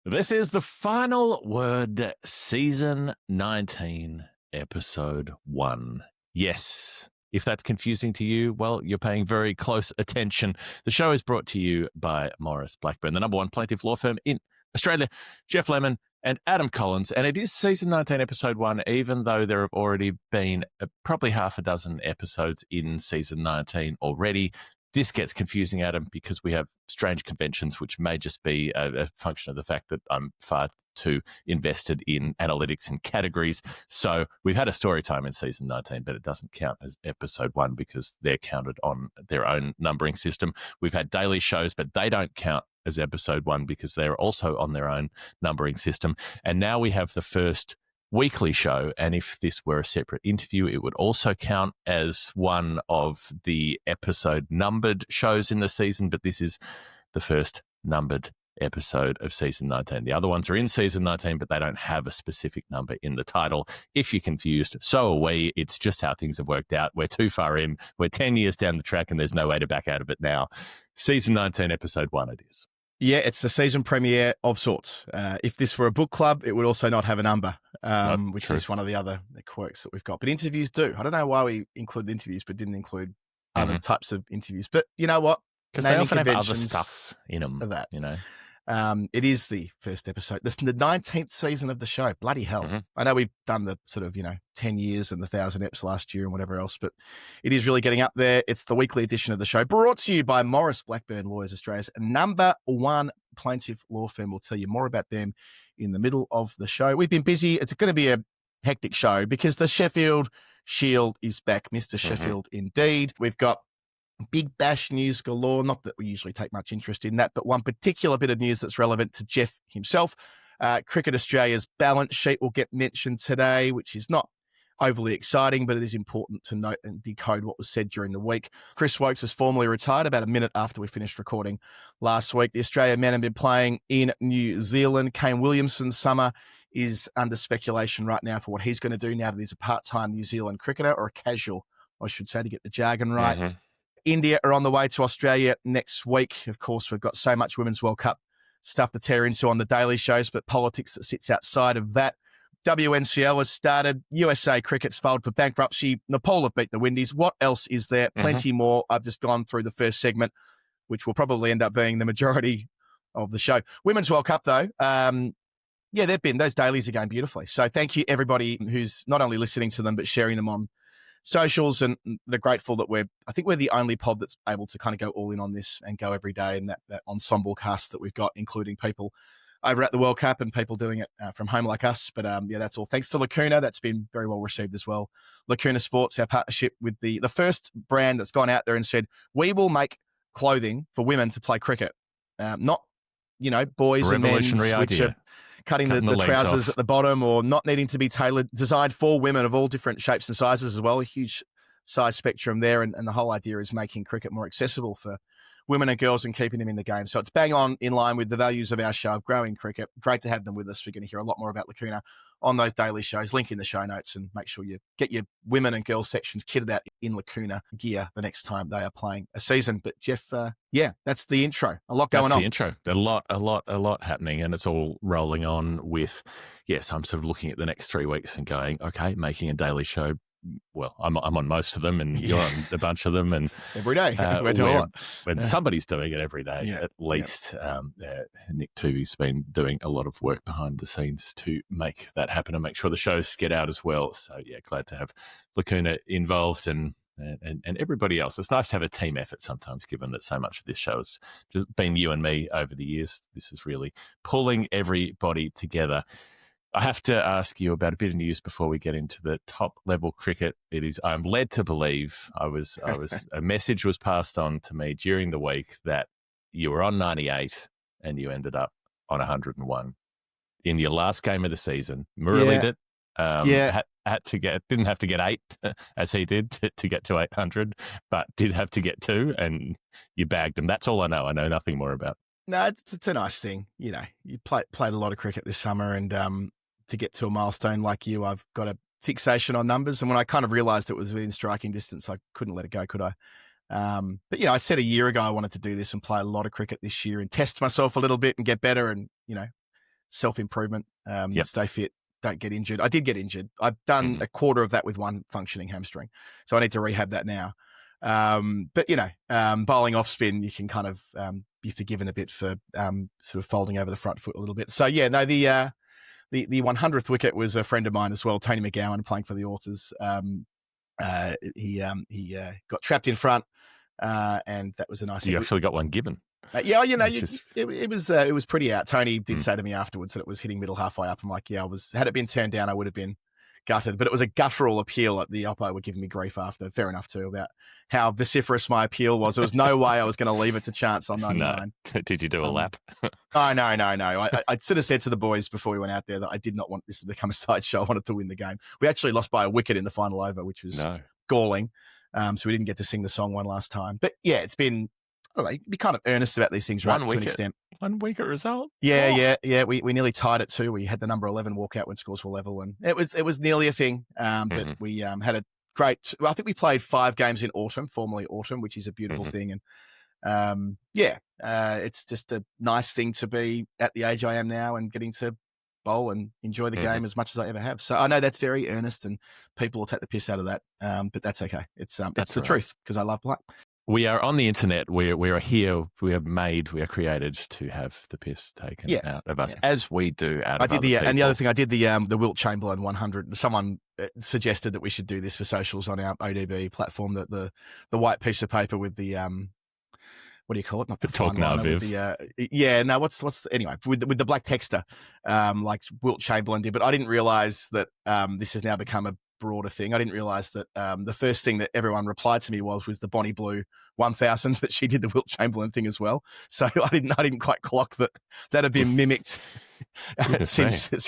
This is the final word, season 19, episode 1. Yes, if that's confusing to you, well, you're paying very close attention. The show is brought to you by Maurice Blackburn, the number one plaintiff law firm in Australia, Jeff Lemon and Adam Collins. And it is season 19, episode 1, even though there have already been probably half a dozen episodes in season 19 already. This gets confusing, Adam, because we have strange conventions, which may just be a function of the fact that I'm far too invested in analytics and categories. So we've had a story time in season 19, but it doesn't count as episode 1 because they're counted on their own numbering system. We've had daily shows, but they don't count as episode 1 because they're also on their own numbering system. And now we have the first weekly show, and if this were a separate interview, it would also count as one of the episode numbered shows in the season, but this is the first numbered episode of season 19. The other ones are in season 19, but they don't have a specific number in the title. If you're confused, so are we. It's just how things have worked out. We're too far in. We're 10 years down the track, and there's no way to back out of it now. Season 19, episode 1 it is. Yeah, it's the season premiere of sorts. If this were a book club, it would also not have a number, which true. is one of the other quirks that we've got. But interviews do. I don't know why we include interviews but didn't include other types of interviews. But you know what? Because they often have other stuff in them, that. you know. It is the first episode. This is the 19th season of the show. Bloody hell. I know we've done the sort of, 10 years and the 1,000 eps last year and whatever else, but it is really getting up there. It's the weekly edition of the show brought to you by Maurice Blackburn Lawyers, Australia's number one plaintiff law firm. We'll tell you more about them in the middle of the show. We've been busy. It's going to be a hectic show because the Sheffield Shield is back. Mr. Sheffield, indeed. We've got Big Bash news galore. Not that we usually take much interest in that, but one particular bit of news that's relevant to Jeff himself. Cricket Australia's balance sheet will get mentioned today, which is not overly exciting, but it is important to note and decode what was said during the week. Chris Wokes has formally retired about a minute after we finished recording last week. The Australian men have been playing in New Zealand. Kane Williamson's summer is under speculation right now for what he's going to do now that he's a part-time New Zealand cricketer, or a casual, I should say, to get the jargon right. India are on the way to Australia next week. Of course, we've got so much Women's World Cup stuff to tear into on the daily shows, but politics that sits outside of that. WNCL has started. USA Cricket's filed for bankruptcy. Nepal have beat the Windies. What else is there? Plenty more. I've just gone through the first segment, which will probably end up being the majority of the show. Women's World Cup, though, those dailies are going beautifully. So thank you, everybody who's not only listening to them, but sharing them on socials, and they're grateful that I think we're the only pod that's able to kind of go all in on this and go every day, and that ensemble cast that we've got, including people over at the World Cup and people doing it from home like us. But that's all thanks to Lacuna. That's been very well received as well. Lacuna Sports, our partnership with the first brand that's gone out there and said, we will make clothing for women to play cricket. Not, boys and men's, which are cutting the trousers at the bottom, or not needing to be designed for women of all different shapes and sizes as well. A huge size spectrum there. And the whole idea is making cricket more accessible for women and girls and keeping them in the game. So it's bang on in line with the values of our show of growing cricket. Great to have them with us. We're going to hear a lot more about Lacuna on those daily shows. Link in the show notes, and make sure you get your women and girls sections kitted out in Lacuna gear the next time they are playing a season. But Jeff, that's the intro. A lot going on. That's the intro. A lot happening, and it's all rolling on with, yes, I'm sort of looking at the next 3 weeks and going, okay, making a daily show. Well, I'm on most of them, and you're on a bunch of them, and every day we're doing it. When somebody's doing it every day, at least. Nick Tooby's been doing a lot of work behind the scenes to make that happen and make sure the shows get out as well. So glad to have Lacuna involved and everybody else. It's nice to have a team effort sometimes, given that so much of this show has just been you and me over the years. This is really pulling everybody together. I have to ask you about a bit of news before we get into the top level cricket. I'm led to believe a message was passed on to me during the week that you were on 98 and you ended up on 101 in your last game of the season. Muralied it. Didn't have to get 8 as he did to get to 800, but did have to get 2, and you bagged him. That's all I know. I know nothing more about. No, it's a nice thing. You played a lot of cricket this summer, and to get to a milestone like you, I've got a fixation on numbers. And when I kind of realized it was within striking distance, I couldn't let it go, could I? But I said a year ago I wanted to do this and play a lot of cricket this year and test myself a little bit and get better. And self-improvement, Yep. stay fit, don't get injured. I did get injured. I've done a quarter of that with one functioning hamstring. So I need to rehab that now. But, bowling off spin, you can kind of be forgiven a bit for sort of folding over the front foot a little bit. So, yeah, no, the 100th wicket was a friend of mine as well, Tony McGowan, playing for the Authors. He got trapped in front, and that was a nice. You actually got one given. It was pretty out. Tony did say to me afterwards that it was hitting middle halfway up. I'm like, yeah, had it been turned down, I would have been gutted. But it was a guttural appeal. The oppo were giving me grief after. Fair enough too, about how vociferous my appeal was. There was no way I was going to leave it to chance on 99. No. Did you do a lap? Oh, no. I sort of said to the boys before we went out there that I did not want this to become a sideshow. I wanted to win the game. We actually lost by a wicket in the final over, which was galling. So we didn't get to sing the song one last time. But yeah, it's been, I don't know, be kind of earnest about these things, right? To an extent. 1 wicket result. Yeah. We nearly tied it too. We had the number 11 walk out when scores were level, and it was nearly a thing. But we had a great. Well, I think we played 5 games in autumn, formerly autumn, which is a beautiful thing. And it's just a nice thing to be at the age I am now and getting to bowl and enjoy the game as much as I ever have. So I know that's very earnest, and people will take the piss out of that. But that's okay. It's the truth, because I love play. We are on the internet. We are here. We are created to have the piss taken out of us, as we do out of other people. And the other thing, I did the Wilt Chamberlain 100. Someone suggested that we should do this for socials on our ODB platform. That the white piece of paper with the what do you call it? Not the talk now, Viv. Anyway, with the black texter, like Wilt Chamberlain did. But I didn't realise that this has now become a broader thing. I didn't realise that the first thing that everyone replied to me was the Bonnie Blue 1000, that she did the Wilt Chamberlain thing as well. So I didn't quite clock that had been mimicked since. There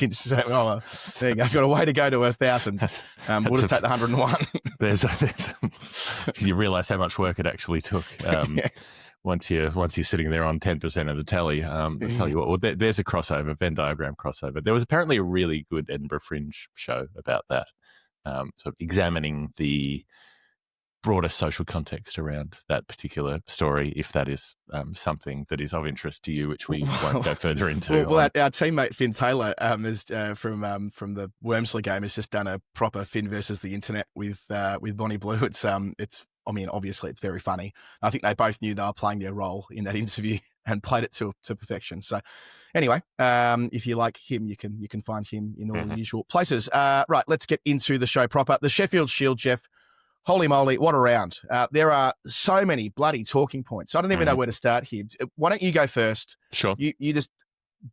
you go. I've got a way to go to 1,000. We'll just take the 101. You realise how much work it actually took. Once you're sitting there on 10% of the tally, I'll tell you what. Well, there's a crossover, Venn diagram crossover. There was apparently a really good Edinburgh Fringe show about that. Sort of examining the broader social context around that particular story, if that is something that is of interest to you, which we won't go further into. Well, our teammate Finn Taylor is from the Wormsley game has just done a proper Finn versus the internet with Bonnie Blue. It's I mean, obviously it's very funny. I think they both knew they were playing their role in that interview and played it to perfection. So anyway, if you like him, you can find him in all the usual places. Right, let's get into the show proper. The Sheffield Shield, Jeff. Holy moly, what a round. There are so many bloody talking points. I don't even know where to start here. Why don't you go first? Sure. You just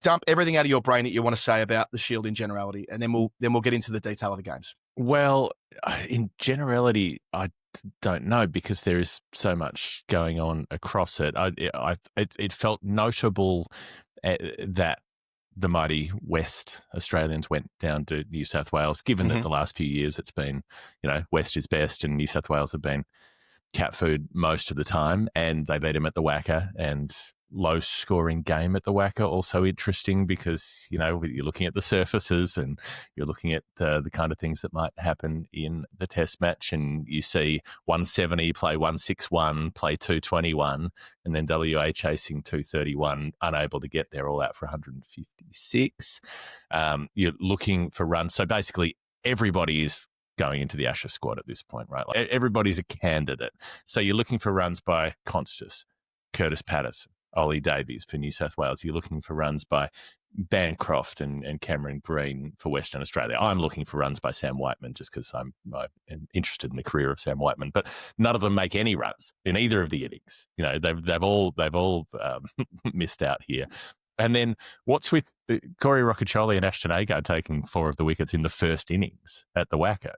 dump everything out of your brain that you want to say about the Shield in generality, and then we'll get into the detail of the games. Well, in generality, I don't know, because there is so much going on across it. It felt notable that the mighty West Australians went down to New South Wales, given that the last few years it's been, West is best and New South Wales have been cat food most of the time, and they beat them at the Wacker, and low scoring game at the Wacker. Also interesting because, you're looking at the surfaces and you're looking at the kind of things that might happen in the test match, and you see 170 play 161, play 221, and then WA chasing 231, unable to get there, all out for 156. You're looking for runs. So basically everybody is going into the Ashes squad at this point, right? Like everybody's a candidate. So you're looking for runs by Constas, Curtis Patterson, Ollie Davies for New South Wales. You're looking for runs by Bancroft and Cameron Green for Western Australia. I'm looking for runs by Sam Whiteman just because I'm interested in the career of Sam Whiteman. But none of them make any runs in either of the innings. They've all missed out here. And then what's with Corey Rocchiccioli and Ashton Agar taking 4 of the wickets in the first innings at the Wacker,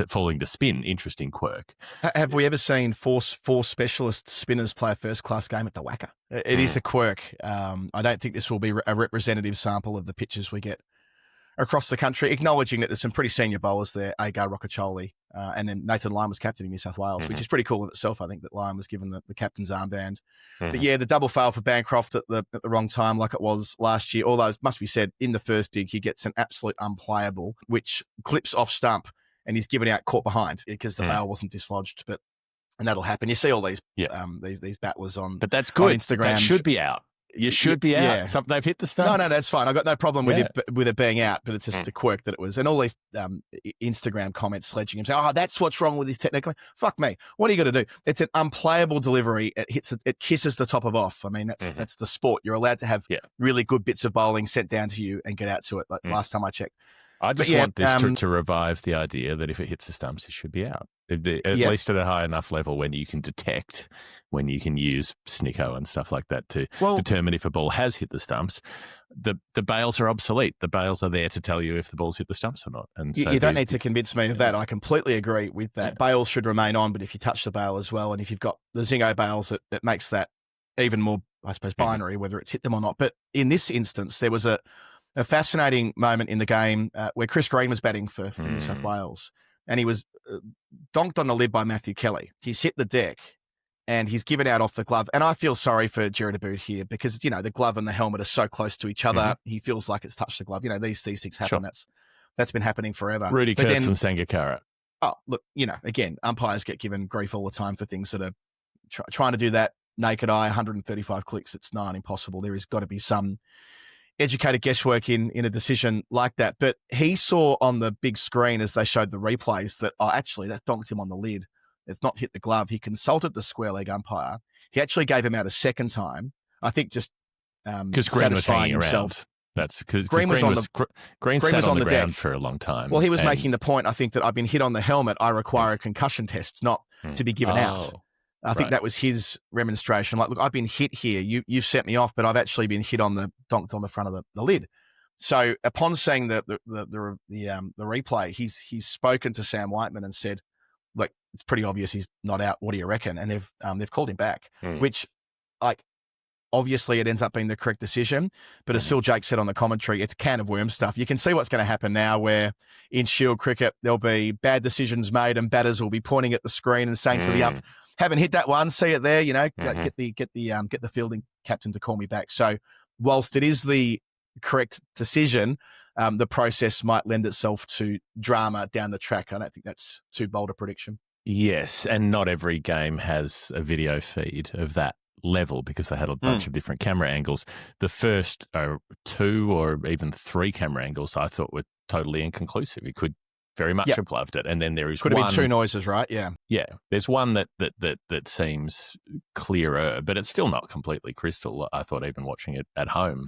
falling to spin? Interesting quirk. Have we ever seen four specialist spinners play a first-class game at the Wacker? It is a quirk. I don't think this will be a representative sample of the pitches we get across the country, acknowledging that there's some pretty senior bowlers there, Agar, Rocchiccioli, and then Nathan Lyon was captain in New South Wales, which is pretty cool in itself. I think that Lyon was given the captain's armband. But yeah, the double fail for Bancroft at the wrong time, like it was last year. Although it must be said, in the first dig, he gets an absolute unplayable, which clips off stump, and he's given out caught behind because the bail wasn't dislodged. And that'll happen. You see all these battlers on, but that's good. On Instagram. That should be out. You should be out. Yeah. They've hit the stumps. No, that's fine. I got no problem with it being out, but it's just a quirk that it was. And all these Instagram comments sledging him, saying, "Oh, that's what's wrong with his technique." Fuck me. What are you going to do? It's an unplayable delivery. It kisses the top of off. I mean, that's the sport. You're allowed to have really good bits of bowling sent down to you and get out to it. Like last time I checked. I just want this to revive the idea that if it hits the stumps, it should be out. At least at a high enough level when you can detect, when you can use Snicko and stuff like that to determine if a ball has hit the stumps. The bails are obsolete. The bails are there to tell you if the ball's hit the stumps or not. And so you don't need to convince me of that. I completely agree with that. Yeah. Bails should remain on, but if you touch the bail as well, and if you've got the Zingo bails, it makes that even more, I suppose, binary, whether it's hit them or not. But in this instance, there was a fascinating moment in the game where Chris Green was batting for New South Wales, and he was donked on the lid by Matthew Kelly. He's hit the deck, and he's given out off the glove. And I feel sorry for Jadeja here because, the glove and the helmet are so close to each other. He feels like it's touched the glove. These things happen. Sure. That's been happening forever. Rudy Kurtz and Sangakkara. Oh, look, again, umpires get given grief all the time for things that are trying to do that naked eye, 135 clicks. It's nigh impossible. There has got to be some educated guesswork in a decision like that. But he saw on the big screen as they showed the replays that, actually, that donked him on the lid. It's not hit the glove. He consulted the square leg umpire. He actually gave him out a second time. I think just because Green was hanging around. That's because Green sat on the ground for a long time. Well, he was making the point, I think, that I've been hit on the helmet. I require a concussion test, not to be given out. I think that was his remonstration. Like, look, I've been hit here. You've set me off, but I've actually been hit donked on the front of the lid. So upon seeing the replay, he's spoken to Sam Whiteman and said, "Look, it's pretty obvious he's not out. What do you reckon?" And they've called him back, which, like, obviously it ends up being the correct decision. But as Phil Jake said on the commentary, it's can of worms stuff. You can see what's going to happen now, where in Shield cricket there'll be bad decisions made, and batters will be pointing at the screen and saying to the ump, "Haven't hit that one. See it there. Get the fielding captain to call me back." So, whilst it is the correct decision, the process might lend itself to drama down the track. I don't think that's too bold a prediction. Yes, and not every game has a video feed of that level because they had a bunch of different camera angles. The first 2 or even 3 camera angles I thought were totally inconclusive. You could very much have loved it. And then there is could have been 2 noises, right? Yeah. Yeah. There's one that seems clearer, but it's still not completely crystal. I thought even watching it at home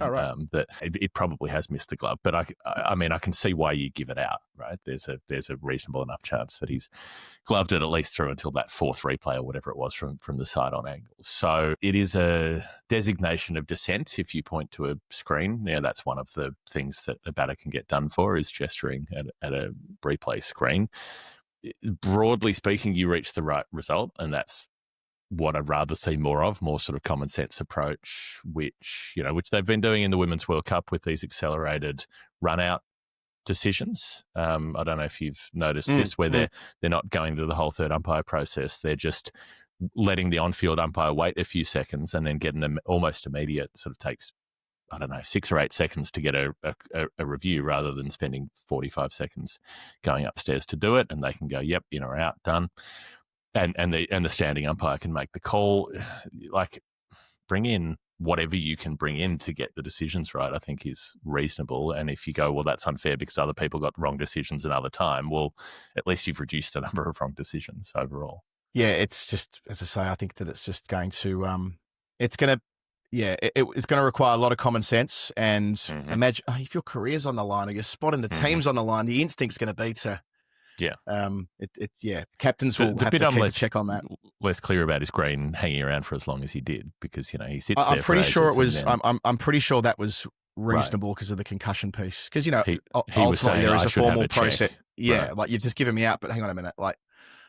that it probably has missed the glove. But I mean, I can see why you give it out, right? There's a reasonable enough chance that he's gloved it at least through until that 4th replay or whatever it was from the side-on angle. So it is a designation of dissent if you point to a screen. Now, that's one of the things that a batter can get done for, is gesturing at a replay screen. Broadly speaking, you reach the right result, and that's what I'd rather see more of, more sort of common sense approach, which they've been doing in the Women's World Cup with these accelerated run-out decisions. I don't know if you've noticed this, where they're not going to the whole third umpire process. They're just letting the on-field umpire wait a few seconds and then getting them almost immediate. Sort of takes, 6 or 8 seconds to get a review, rather than spending 45 seconds going upstairs to do it. And they can go, yep, in or out, done. And the standing umpire can make the call. Like, bring in whatever you can bring in to get the decisions right, I think is reasonable. And if you go, well, that's unfair because other people got wrong decisions another time, well, at least you've reduced the number of wrong decisions overall. Yeah, it's just, as I say, I think that it's just going to, it's going to require a lot of common sense. And imagine if your career's on the line or your spot in the team's on the line, the instinct's going to be to, captains will have to keep a check on that. Less clear about his Green hanging around for as long as he did, because he sits there. I'm pretty sure it was. I'm pretty sure that was reasonable because of the concussion piece. Because ultimately there is a formal process. Yeah, like, you've just given me out, but hang on a minute, like,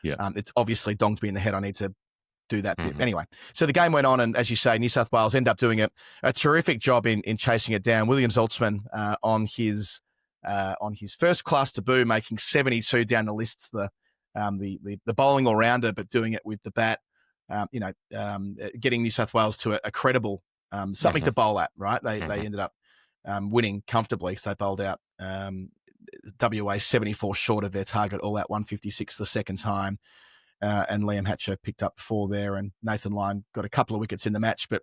it's obviously donked me in the head. I need to do that bit anyway. So the game went on, and as you say, New South Wales end up doing a terrific job in chasing it down. William Zaltzman on his first class debut, making 72 down the list, the bowling all-rounder, but doing it with the bat, getting New South Wales to a credible something to bowl at, right? They ended up winning comfortably because they bowled out WA 74 short of their target, all out 156 the second time. And Liam Hatcher picked up 4 there, and Nathan Lyon got a couple of wickets in the match, but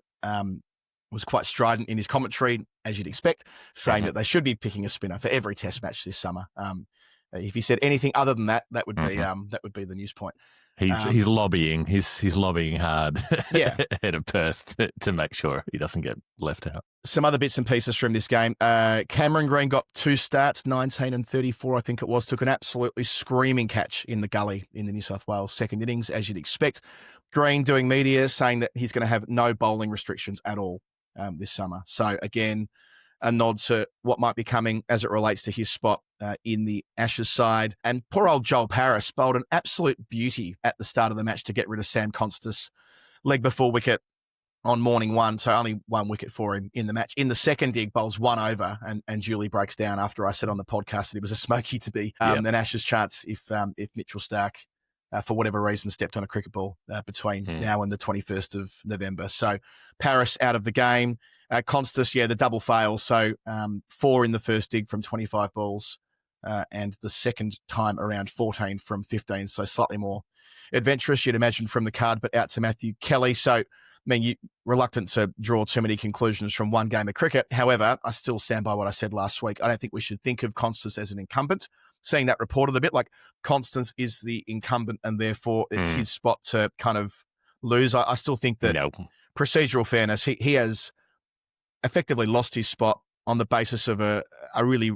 was quite strident in his commentary, as you'd expect, saying that they should be picking a spinner for every Test match this summer. If he said anything other than that, that would be the news point. He's lobbying. He's lobbying hard. Yeah. Ahead of Perth to make sure he doesn't get left out. Some other bits and pieces from this game. Cameron Green got 2 starts, 19 and 34, I think it was. Took an absolutely screaming catch in the gully in the New South Wales second innings, as you'd expect. Green doing media saying that he's going to have no bowling restrictions at all this summer. So again, a nod to what might be coming as it relates to his spot in the Ashes side. And poor old Joel Paris bowled an absolute beauty at the start of the match to get rid of Sam Constas. Leg before wicket on morning one, so only 1 wicket for him in the match. In the second dig, bowls 1 over, and Julie breaks down after I said on the podcast that it was a smoky to be an Ashes chance if Mitchell Starc, for whatever reason, stepped on a cricket ball between now and the 21st of November. So Paris out of the game. Constas, the double fail. So 4 in the first dig from 25 balls and the second time around 14 from 15. So slightly more adventurous, you'd imagine, from the card, but out to Matthew Kelly. So, I mean, you're reluctant to draw too many conclusions from one game of cricket. However, I still stand by what I said last week. I don't think we should think of Constas as an incumbent. Seeing that reported a bit, like Constance is the incumbent and therefore it's his spot to kind of lose. I still think that procedural fairness, he has effectively lost his spot on the basis of a really,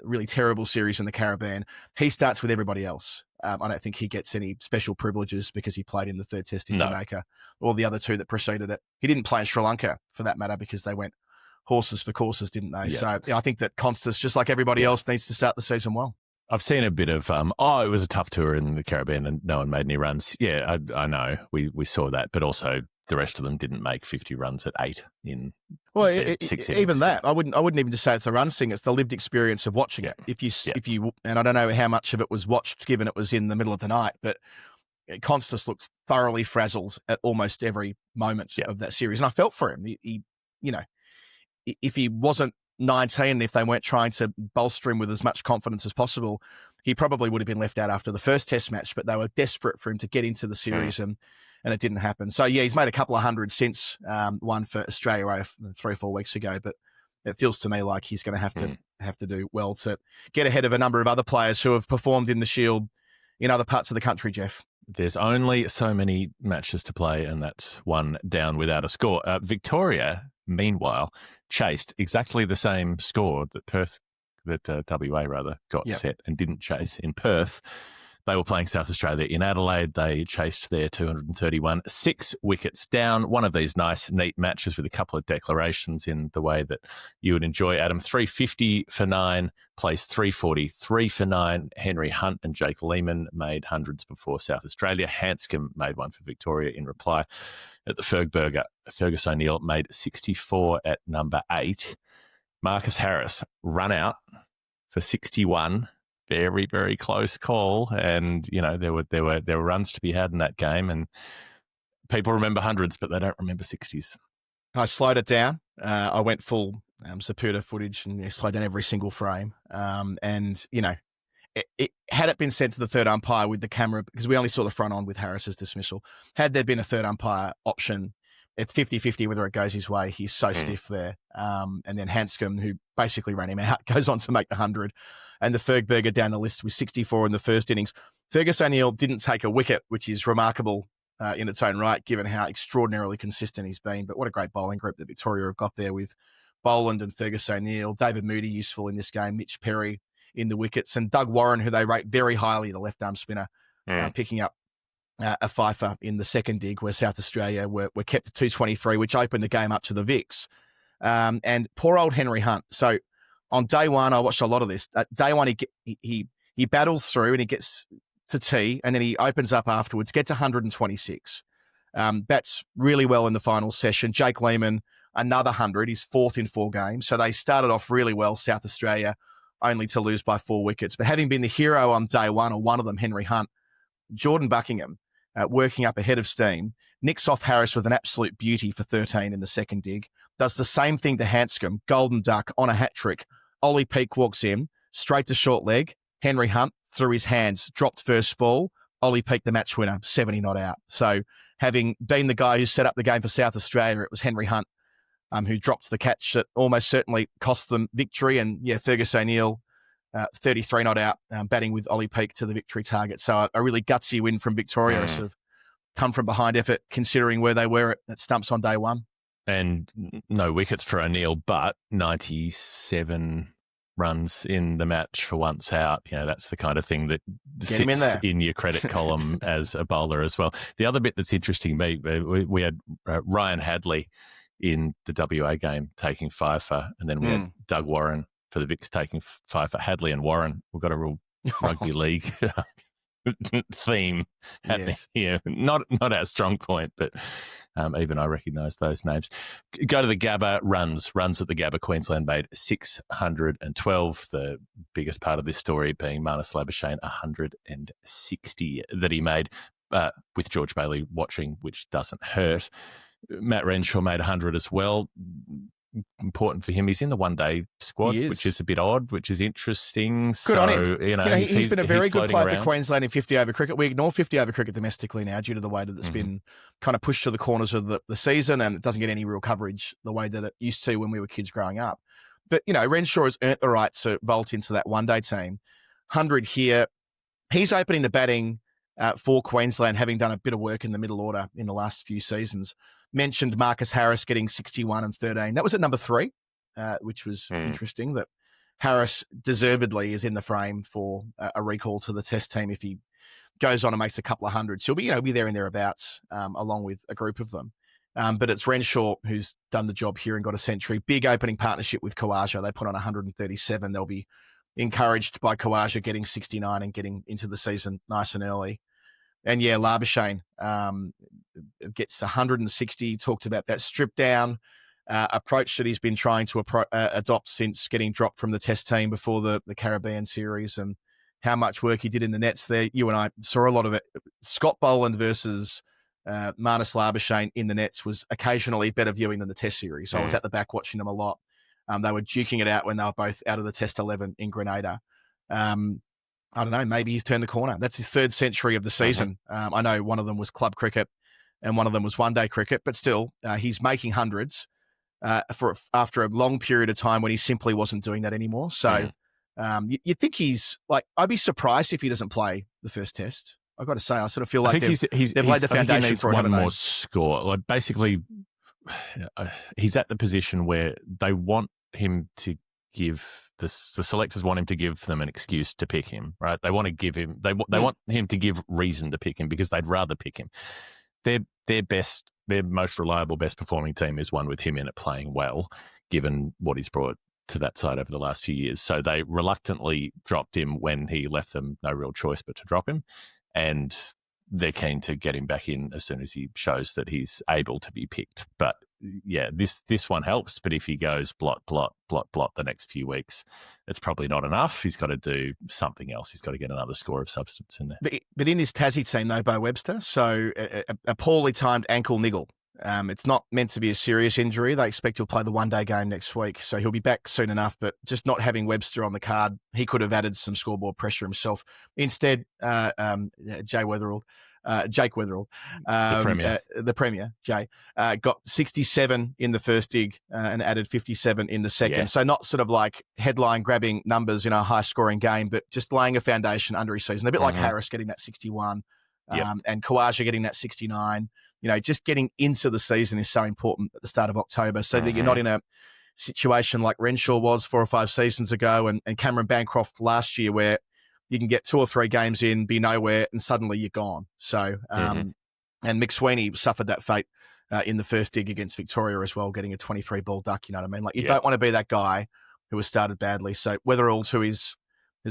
really terrible series in the Caribbean. He starts with everybody else. I don't think he gets any special privileges because he played in the third test in Jamaica or the other 2 that preceded it. He didn't play in Sri Lanka for that matter because they went horses for courses, didn't they? Yeah. So I think that Constas, just like everybody else, needs to start the season well. I've seen a bit of, it was a tough tour in the Caribbean and no one made any runs. Yeah, I know. We saw that, but also the rest of them didn't make 50 runs at 8 in 6 innings. Even that, I wouldn't even just say it's a run thing. It's the lived experience of watching it. If you, and I don't know how much of it was watched, given it was in the middle of the night, but Constas looked thoroughly frazzled at almost every moment of that series, and I felt for him. He, if he wasn't 19, if they weren't trying to bolster him with as much confidence as possible, he probably would have been left out after the first test match, but they were desperate for him to get into the series and it didn't happen. So he's made a couple of hundred since one for Australia 3 or 4 weeks ago, but it feels to me like he's going to have to do well to get ahead of a number of other players who have performed in the Shield in other parts of the country, Jeff. There's only so many matches to play, and that's one down without a score. Victoria, meanwhile, chased exactly the same score that WA got set and didn't chase in Perth. They were playing South Australia in Adelaide. They chased their 231, 6 wickets down. One of these nice, neat matches with a couple of declarations in the way that you would enjoy, Adam. 350 for 9, placed 343 for 9. Henry Hunt and Jake Lehman made hundreds before South Australia. Hanscom made one for Victoria in reply at the Fergburger. Fergus O'Neill made 64 at number 8. Marcus Harris run out for 61. Very, very close call, and there were runs to be had in that game, and people remember hundreds, but they don't remember 60s. I slowed it down. I went full Saputo footage and slowed down every single frame. And had it been sent to the third umpire with the camera, because we only saw the front on with Harris's dismissal, had there been a third umpire option, it's 50-50 whether it goes his way. He's so stiff there. And then Hanscom, who basically ran him out, goes on to make the 100. And the Fergburger down the list with 64 in the first innings. Fergus O'Neill didn't take a wicket, which is remarkable in its own right, given how extraordinarily consistent he's been. But what a great bowling group that Victoria have got there with Boland and Fergus O'Neill. David Moody useful in this game. Mitch Perry in the wickets. And Doug Warren, who they rate very highly, the left-arm spinner, picking up a fifer in the second dig where South Australia were kept to 223, which opened the game up to the Vicks. And poor old Henry Hunt. So on day one, I watched a lot of this. Day one, he battles through and he gets to tee, and then he opens up afterwards, gets 126. Bats really well in the final session. Jake Lehman, another 100. He's 4th in 4 games. So they started off really well, South Australia, only to lose by 4 wickets. But having been the hero on day one, or one of them, Henry Hunt, Jordan Buckingham, working up ahead of steam, nicks off Harris with an absolute beauty for 13 in the second dig, does the same thing to Hanscom, golden duck on a hat trick. Ollie Peake walks in, straight to short leg. Henry Hunt, through his hands, dropped first ball. Ollie Peake, the match winner, 70 not out. So having been the guy who set up the game for South Australia, it was Henry Hunt who dropped the catch that almost certainly cost them victory. And Fergus O'Neill, 33 not out, batting with Ollie Peake to the victory target. So a really gutsy win from Victoria, sort of come from behind effort, considering where they were at stumps on day one. And no wickets for O'Neill, but 97 runs in the match for once out. That's the kind of thing that sits in your credit column as a bowler as well. The other bit that's interesting, we had Ryan Hadley in the WA game taking 5 for, and then we had Doug Warren for the Vicks taking 5 for. Hadley and Warren. We've got a real rugby league theme happening here. Not our strong point, but even I recognise those names. Go to the Gabba runs at the Gabba. Queensland made 612. The biggest part of this story being Marnus Labuschagne 160 that he made with George Bailey watching, which doesn't hurt. Matt Renshaw made 100 as well. Important for him. He's in the one-day squad, which is a bit odd, which is interesting. Good on him. He's been a very good player for Queensland in 50-over cricket. We ignore 50-over cricket domestically now due to the way that it's been kind of pushed to the corners of the season, and it doesn't get any real coverage the way that it used to when we were kids growing up. But, Renshaw has earned the right to vault into that one-day team. 100 here. He's opening the batting for Queensland, having done a bit of work in the middle order in the last few seasons. Mentioned Marcus Harris getting 61 and 13. That was at number 3, which was interesting, that Harris deservedly is in the frame for a recall to the Test team if he goes on and makes a couple of hundreds. He'll be there and thereabouts, along with a group of them. But it's Renshaw who's done the job here and got a century. Big opening partnership with Khawaja. They put on 137. They'll be encouraged by Khawaja getting 69 and getting into the season nice and early. And Labuschagne gets 160. Talked about that strip down approach that he's been trying to adopt since getting dropped from the Test team before the Caribbean series, and how much work he did in the nets there. You and I saw a lot of it. Scott Boland versus Marnus Labuschagne in the nets was occasionally better viewing than the Test series. So I was at the back watching them a lot. They were duking it out when they were both out of the Test 11 in Grenada. I don't know, maybe he's turned the corner. That's his 3rd century of the season. I know one of them was club cricket and one of them was one-day cricket, but still, he's making hundreds after a long period of time when he simply wasn't doing that anymore. So you'd think he's like, I'd be surprised if he doesn't play the first Test. I've got to say, I sort of feel like they've laid the foundation for it. One more score. Like basically, he's at the position where they want him to give. The selectors want him to give them an excuse to pick him, right? They want to give him. They want him to give reason to pick him because they'd rather pick him. Their most reliable, best performing team is one with him in it playing well, given what he's brought to that side over the last few years. So they reluctantly dropped him when he left them no real choice but to drop him, and they're keen to get him back in as soon as he shows that he's able to be picked. But this one helps. But if he goes blot the next few weeks, it's probably not enough. He's got to do something else. He's got to get another score of substance in there. But in this Tassie team, though, Bo Webster, so a poorly timed ankle niggle. It's not meant to be a serious injury. They expect he'll play the one-day game next week, so he'll be back soon enough. But just not having Webster on the card, he could have added some scoreboard pressure himself. Instead, Jake Weatherald, the Premier, Jay, got 67 in the first dig and added 57 in the second. Yeah. So not sort of like headline-grabbing numbers in a high-scoring game, but just laying a foundation under his season. A bit like Harris getting that 61 and Khawaja getting that 69. Just getting into the season is so important at the start of October so that you're not in a situation like Renshaw was 4 or 5 seasons ago and Cameron Bancroft last year where you can get 2 or 3 games in, be nowhere, and suddenly you're gone. So, and McSweeney suffered that fate in the first dig against Victoria as well, getting a 23-ball duck, you know what I mean? Like, you don't want to be that guy who has started badly. So Weatherald, who has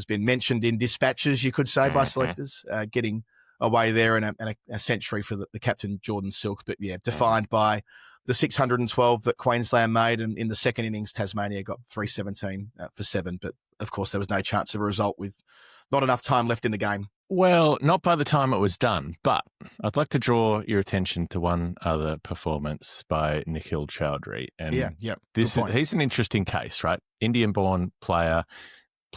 been mentioned in dispatches, you could say, by selectors, getting away there and a century for the captain, Jordan Silk. But, defined by the 612 that Queensland made. And in the second innings, Tasmania got 317 for 7. But, of course, there was no chance of a result with not enough time left in the game. Well, not by the time it was done, but I'd like to draw your attention to one other performance by Nikhil Chowdhury. And he's an interesting case, right? Indian-born player,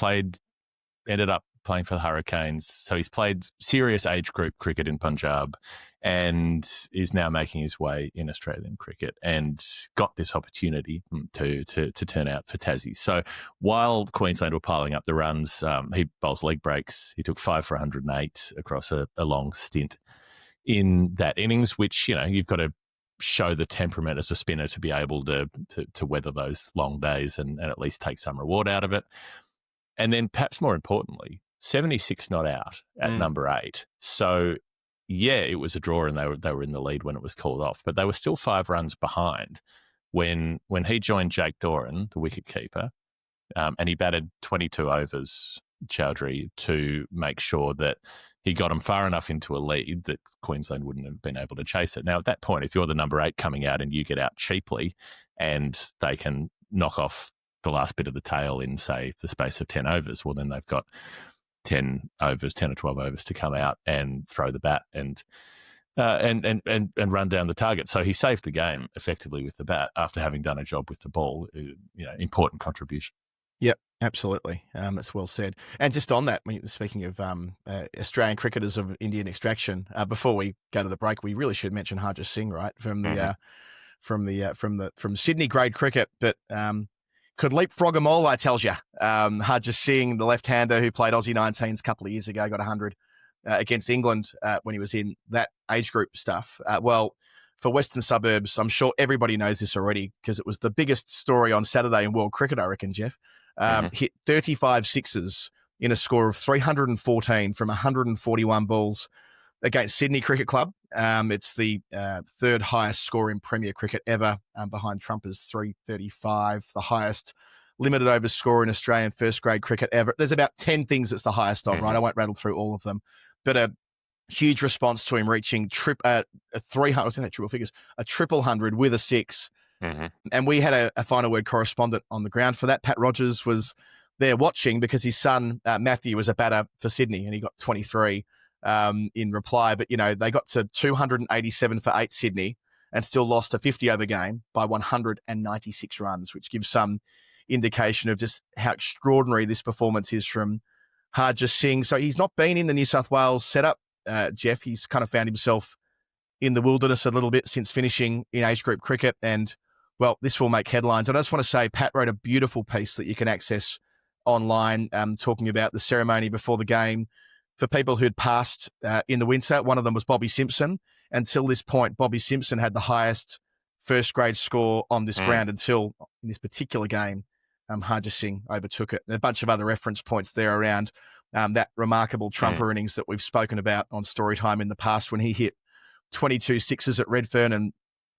ended up playing for the Hurricanes. So he's played serious age group cricket in Punjab and is now making his way in Australian cricket and got this opportunity to turn out for Tassie. So while Queensland were piling up the runs, he bowls leg breaks. He took 5 for 108 across a long stint in that innings, which, you've got to show the temperament as a spinner to be able to weather those long days and at least take some reward out of it. And then perhaps more importantly, 76 not out at number 8. So, yeah, it was a draw and they were in the lead when it was called off, but they were still 5 runs behind when he joined Jake Doran, the wicketkeeper, and he batted 22 overs, Chowdhury, to make sure that he got them far enough into a lead that Queensland wouldn't have been able to chase it. Now, at that point, if you're the number 8 coming out and you get out cheaply and they can knock off the last bit of the tail in, say, the space of 10 overs, well, then they've got 10 or 12 overs to come out and throw the bat and run down the target. So he saved the game effectively with the bat after having done a job with the ball. Important contribution. Yep, absolutely. That's well said. And just on that, speaking of Australian cricketers of Indian extraction, before we go to the break, we really should mention Harjit Singh, right, from Sydney grade cricket, but could leapfrog them all, I tells you. Harjit Singh, the left-hander who played Aussie 19s a couple of years ago, got 100 against England when he was in that age group stuff. Well, for Western Suburbs, I'm sure everybody knows this already because it was the biggest story on Saturday in world cricket, I reckon, Jeff. Hit 35 sixes in a score of 314 from 141 balls against Sydney Cricket Club. It's the third highest score in Premier Cricket ever, behind Trumpers 335, the highest limited overs score in Australian first grade cricket ever. There's about 10 things that's the highest on, right? I won't rattle through all of them, but a huge response to him reaching 300, I was in that triple figures, a 300 with a 6. And we had a final word correspondent on the ground for that. Pat Rogers was there watching because his son, Matthew, was a batter for Sydney and he got 23 in reply. But, they got to 287 for 8 Sydney and still lost a 50-over game by 196 runs, which gives some indication of just how extraordinary this performance is from Harjit Singh. So he's not been in the New South Wales setup, Jeff. He's kind of found himself in the wilderness a little bit since finishing in age group cricket. And, well, this will make headlines. And I just want to say, Pat wrote a beautiful piece that you can access online talking about the ceremony before the game for people who'd passed in the winter. One of them was Bobby Simpson. Until this point, Bobby Simpson had the highest first grade score on this ground until in this particular game, Harjit Singh overtook it. And a bunch of other reference points there around that remarkable Trumper innings that we've spoken about on Storytime in the past when he hit 22 sixes at Redfern and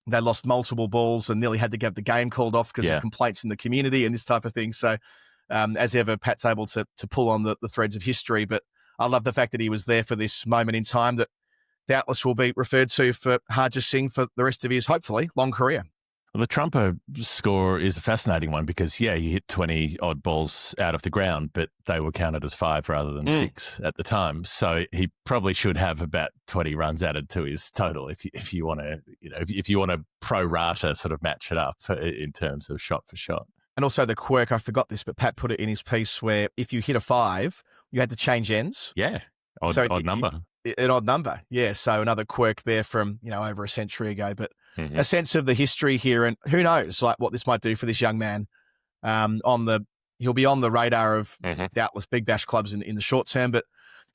they lost multiple balls and nearly had to get the game called off because of complaints in the community and this type of thing. So as ever, Pat's able to pull on the threads of history, but I love the fact that he was there for this moment in time that doubtless will be referred to for Harjit Singh for the rest of his, hopefully, long career. Well, the Trumper score is a fascinating one because, he hit 20-odd balls out of the ground, but they were counted as 5 rather than 6 at the time. So he probably should have about 20 runs added to his total if you want to, if you want to pro rata sort of match it up in terms of shot for shot. And also the quirk, I forgot this, but Pat put it in his piece where if you hit a 5, you had to change ends. Yeah, odd number. An odd number, yeah. So another quirk there from, over a century ago, but a sense of the history here, and who knows, what this might do for this young man. He'll be on the radar of doubtless big bash clubs in the short term, but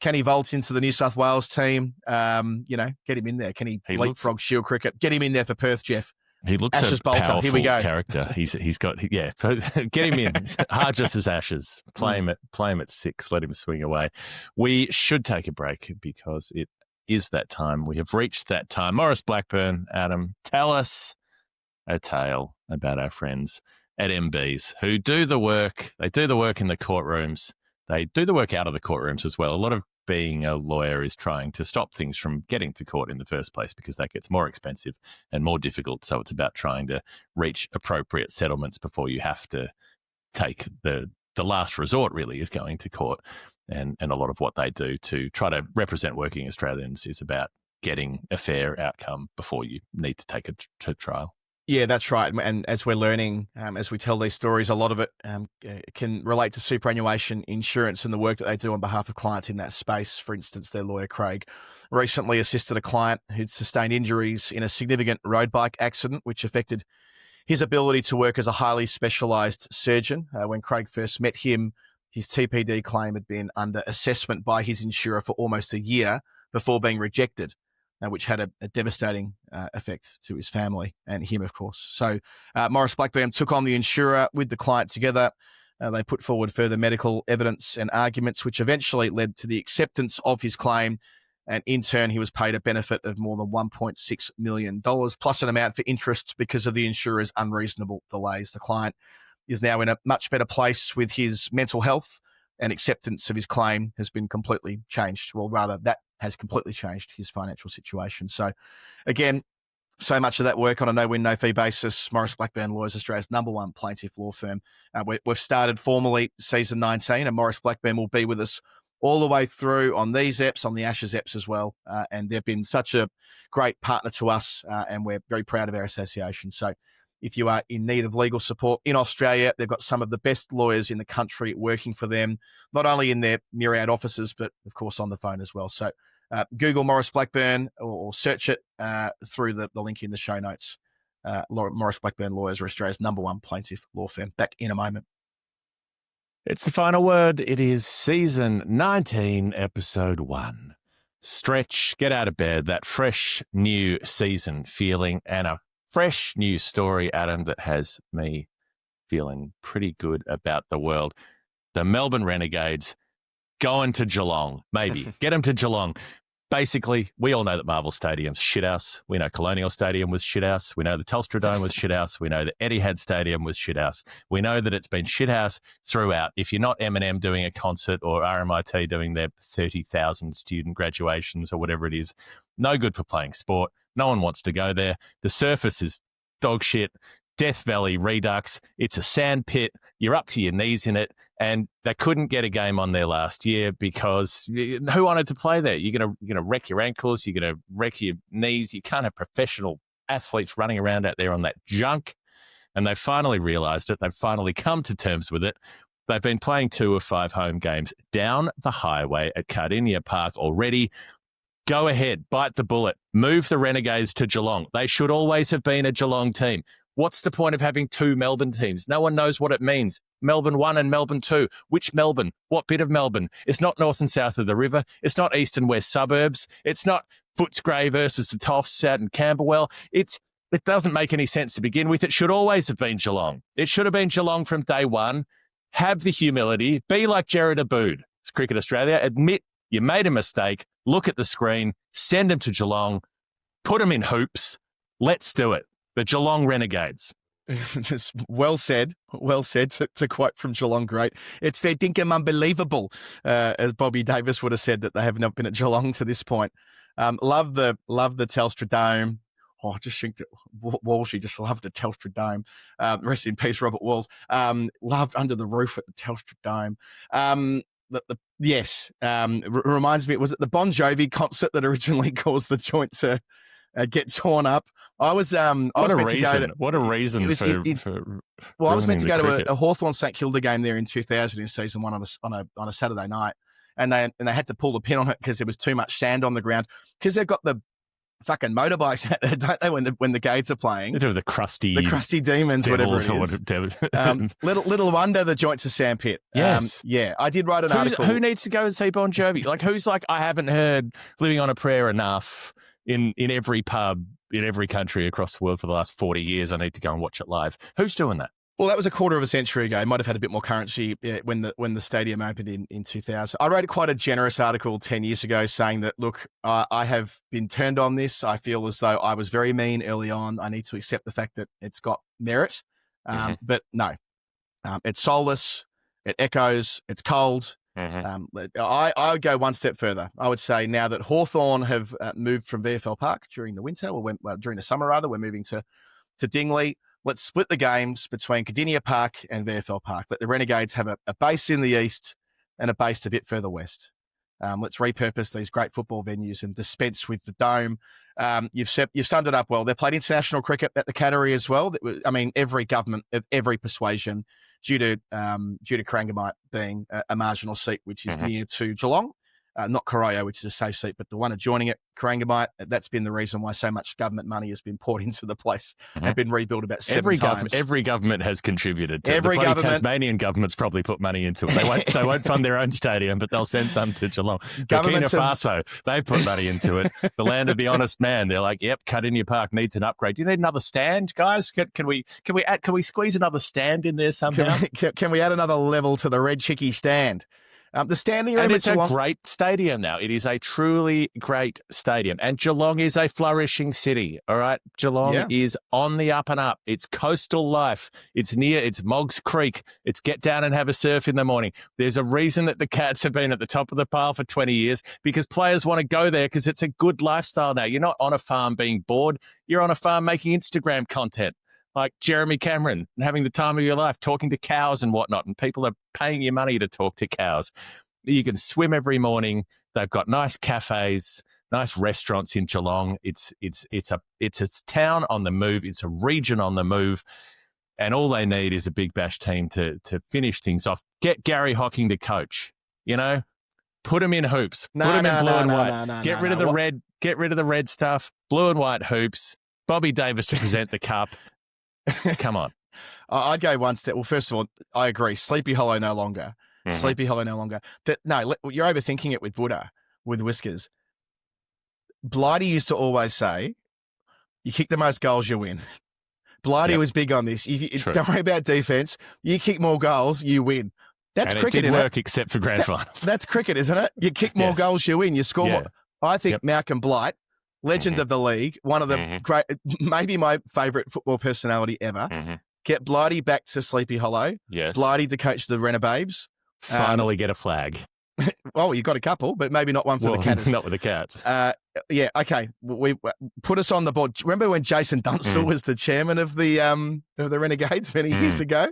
can he vault into the New South Wales team? Get him in there. Can he leapfrog Shield cricket? Get him in there for Perth, Jeff. He looks Ashes a Bolter. powerful Here we go. Character. He's got get him in. Harjit as Ashes. Play him at 6. Let him swing away. We should take a break because it is that time. We have reached that time. Maurice Blackburn, Adam, tell us a tale about our friends at MBs who do the work. They do the work in the courtrooms. They do the work out of the courtrooms as well. A lot of being a lawyer is trying to stop things from getting to court in the first place because that gets more expensive and more difficult. So it's about trying to reach appropriate settlements before you have to take the last resort really is going to court. And a lot of what they do to try to represent working Australians is about getting a fair outcome before you need to take a trial. Yeah, that's right. And as we're learning, as we tell these stories, a lot of it can relate to superannuation insurance and the work that they do on behalf of clients in that space. For instance, their lawyer, Craig, recently assisted a client who'd sustained injuries in a significant road bike accident, which affected his ability to work as a highly specialised surgeon. When Craig first met him, his TPD claim had been under assessment by his insurer for almost a year before being rejected, which had a devastating effect to his family and him, of course. So Maurice Blackburn took on the insurer with the client together. They put forward further medical evidence and arguments, which eventually led to the acceptance of his claim. And in turn, he was paid a benefit of more than $1.6 million, plus an amount for interest because of the insurer's unreasonable delays. The client is now in a much better place with his mental health, and acceptance of his claim has been completely changed. Well, rather, that has completely changed his financial situation. So, again, so much of that work on a no-win, no-fee basis. Maurice Blackburn Lawyers, Australia's #1 plaintiff law firm. We've started formally season 19, and Maurice Blackburn will be with us all the way through on these EPs, on the Ashes EPs as well. And they've been such a great partner to us, and we're very proud of our association. So if you are in need of legal support in Australia, they've got some of the best lawyers in the country working for them, not only in their myriad offices, but of course on the phone as well. So Google Maurice Blackburn or search it through the link in the show notes. Maurice Blackburn Lawyers are Australia's #1 plaintiff law firm. Back in a moment. It's the final word. It is season 19, episode 1. Stretch, get out of bed, that fresh new season feeling, and a fresh new story, Adam, that has me feeling pretty good about the world. The Melbourne Renegades going to Geelong, maybe. Get them to Geelong. Basically, we all know that Marvel Stadium's shithouse. We know Colonial Stadium was shithouse. We know the Telstra Dome was shithouse. We know that Etihad Stadium was shithouse. We know that it's been shithouse throughout. If you're not Eminem doing a concert or RMIT doing their 30,000 student graduations or whatever it is, no good for playing sport. No one wants to go there. The surface is dog shit. Death Valley Redux. It's a sand pit. You're up to your knees in it. And they couldn't get a game on there last year because who wanted to play there? You're gonna wreck your ankles. You're gonna wreck your knees. You can't have professional athletes running around out there on that junk. And they finally realised it. They've finally come to terms with it. They've been playing 2 of 5 home games down the highway at Cardinia Park already. Go ahead, bite the bullet. Move the Renegades to Geelong. They should always have been a Geelong team. What's the point of having 2 Melbourne teams? No one knows what it means. Melbourne 1 and Melbourne 2. Which Melbourne? What bit of Melbourne? It's not north and south of the river. It's not east and west suburbs. It's not Footscray versus the Toffs out in Camberwell. It doesn't make any sense to begin with. It should always have been Geelong. It should have been Geelong from day one. Have the humility. Be like Jared Abood. It's Cricket Australia. Admit you made a mistake. Look at the screen. Send them to Geelong. Put them in hoops. Let's do it. The Geelong Renegades. Well said to quote from Geelong great. It's fair dinkum unbelievable, as Bobby Davis would have said, that they have not been at Geelong to this point. Love the Telstra Dome. Oh, I just think that Walshy just loved the Telstra Dome. Rest in peace, Robert Walls. Loved Under the Roof at the Telstra Dome. Reminds me, was it the Bon Jovi concert that originally caused the joint to get torn up? I was What a reason for well, I was meant to go to a Hawthorn St Kilda game there in 2000 in season 1 on a Saturday night, and they had to pull the pin on it because there was too much sand on the ground, because they've got the fucking motorbikes out there, don't they, when the Gades are playing? They do the crusty demons, whatever it is. Little wonder the joint's a sandpit. Yes. I did write an article. Who needs to go and see Bon Jovi? Like, who's like, I haven't heard Living on a Prayer enough in every pub in every country across the world for the last 40 years. I need to go and watch it live. Who's doing that? Well, that was a quarter of a century ago. It might have had a bit more currency when the stadium opened in 2000. I wrote quite a generous article 10 years ago saying that, look, I have been turned on this. I feel as though I was very mean early on. I need to accept the fact that it's got merit. But no, it's soulless. It echoes. It's cold. I would go one step further. I would say now that Hawthorn have moved from VFL Park during the winter, during the summer rather, we're moving to Dingley. Let's split the games between Cardinia Park and VFL Park. Let the Renegades have a base in the east and a base a bit further west. Let's repurpose these great football venues and dispense with the Dome. You've summed it up well. They played international cricket at the Cattery as well. I mean, every government of every persuasion, due to Corangamite being a marginal seat, which is near to Geelong. Not Corio, which is a safe seat, but the one adjoining it, Corangamite, that's been the reason why so much government money has been poured into the place and been rebuilt about seven times. Every government has contributed to it. The bloody Tasmanian government's probably put money into it. They won't fund their own stadium, but they'll send some to Geelong. Burkina Faso, they've put money into it. The land of the honest man. They're like, yep, Kardinia Park needs an upgrade. Do you need another stand, guys? Can we squeeze another stand in there somehow? Can we add another level to the Red Chickie stand? The standing room, and it's a great stadium now. It is a truly great stadium. And Geelong is a flourishing city, all right? Geelong is on the up and up. It's coastal life. It's Moggs Creek. It's get down and have a surf in the morning. There's a reason that the Cats have been at the top of the pile for 20 years because players want to go there because it's a good lifestyle now. You're not on a farm being bored. You're on a farm making Instagram content. Like Jeremy Cameron, having the time of your life, talking to cows and whatnot, and people are paying you money to talk to cows. You can swim every morning. They've got nice cafes, nice restaurants in Geelong. It's a town on the move. It's a region on the move, and all they need is a Big Bash team to finish things off. Get Gary Hocking to coach. You know, put him in hoops. Put him in blue and white. Get rid of the red. Get rid of the red stuff. Blue and white hoops. Bobby Davis to present the cup. Come on. I'd go one step. Well, first of all, I agree. Sleepy Hollow no longer. Sleepy Hollow no longer. But no, you're overthinking it with Buddha, with Whiskers. Blighty used to always say, you kick the most goals, you win. Blighty was big on this. Don't worry about defense. You kick more goals, you win. That's and cricket, it did work except for grand finals. That's cricket, isn't it? You kick more goals, you win. You score more. I think Malcolm Blight, legend of the league, one of the great, maybe my favourite football personality ever. Get Blighty back to Sleepy Hollow. Yes. Blighty to coach the Renegades. Finally get a flag. Well, you got a couple, but maybe not one for the Cats. Not with the Cats. Okay. We put us on the board. Remember when Jason Dunstall was the chairman of the Renegades many years ago?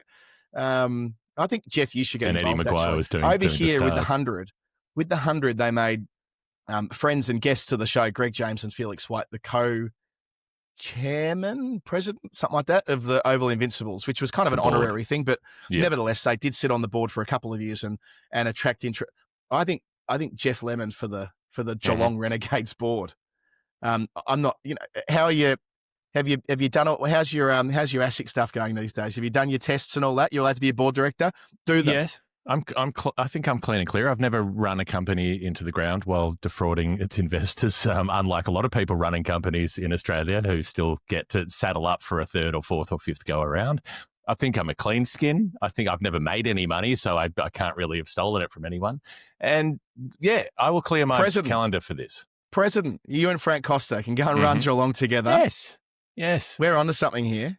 I think, Jeff, you should get involved. And Eddie Maguire was doing over here the with the 100. With the 100, they made friends and guests to the show, Greg James and Felix White, the co-chairman, president, something like that, of the Oval Invincibles, which was kind of an honorary thing, but nevertheless, they did sit on the board for a couple of years and attract interest. I think Jeff Lemon for the Geelong Renegades board. I'm not, how are you? Have you done it? How's your ASIC stuff going these days? Have you done your tests and all that? You're allowed to be a board director. Do them. Yes. I think I'm clean and clear. I've never run a company into the ground while defrauding its investors, unlike a lot of people running companies in Australia who still get to saddle up for a third or fourth or fifth go around. I think I'm a clean skin. I think I've never made any money, so I can't really have stolen it from anyone. And I will clear my calendar for this. President, you and Frank Costa can go and run Geelong together. Yes. We're onto something here.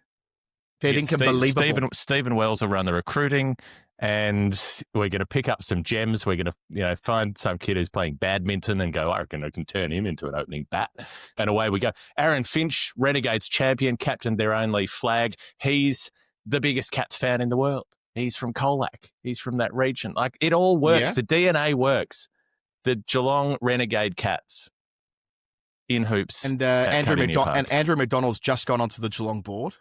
Unbelievable. Stephen Wells will run the recruiting. And we're going to pick up some gems. We're going to, find some kid who's playing badminton and go, I reckon I can turn him into an opening bat. And away we go. Aaron Finch, Renegades champion, captained their only flag. He's the biggest Cats fan in the world. He's from Colac. He's from that region. Like, it all works. Yeah. The DNA works. The Geelong Renegade Cats in hoops. And Andrew McDonald's just gone onto the Geelong board.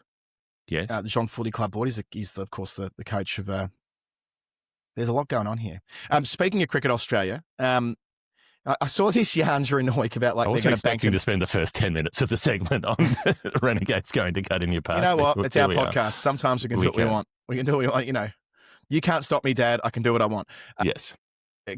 Yes. The Geelong Footy Club board. He's of course, the coach of... There's a lot going on here. Speaking of Cricket Australia, I saw this yarn during the week about I wasn't expecting to spend the first 10 minutes of the segment on Renegades going to Kardinia Park. You know what? It's our podcast. Sometimes we can do what we want. We can do what we want. You can't stop me, Dad. I can do what I want. Yes.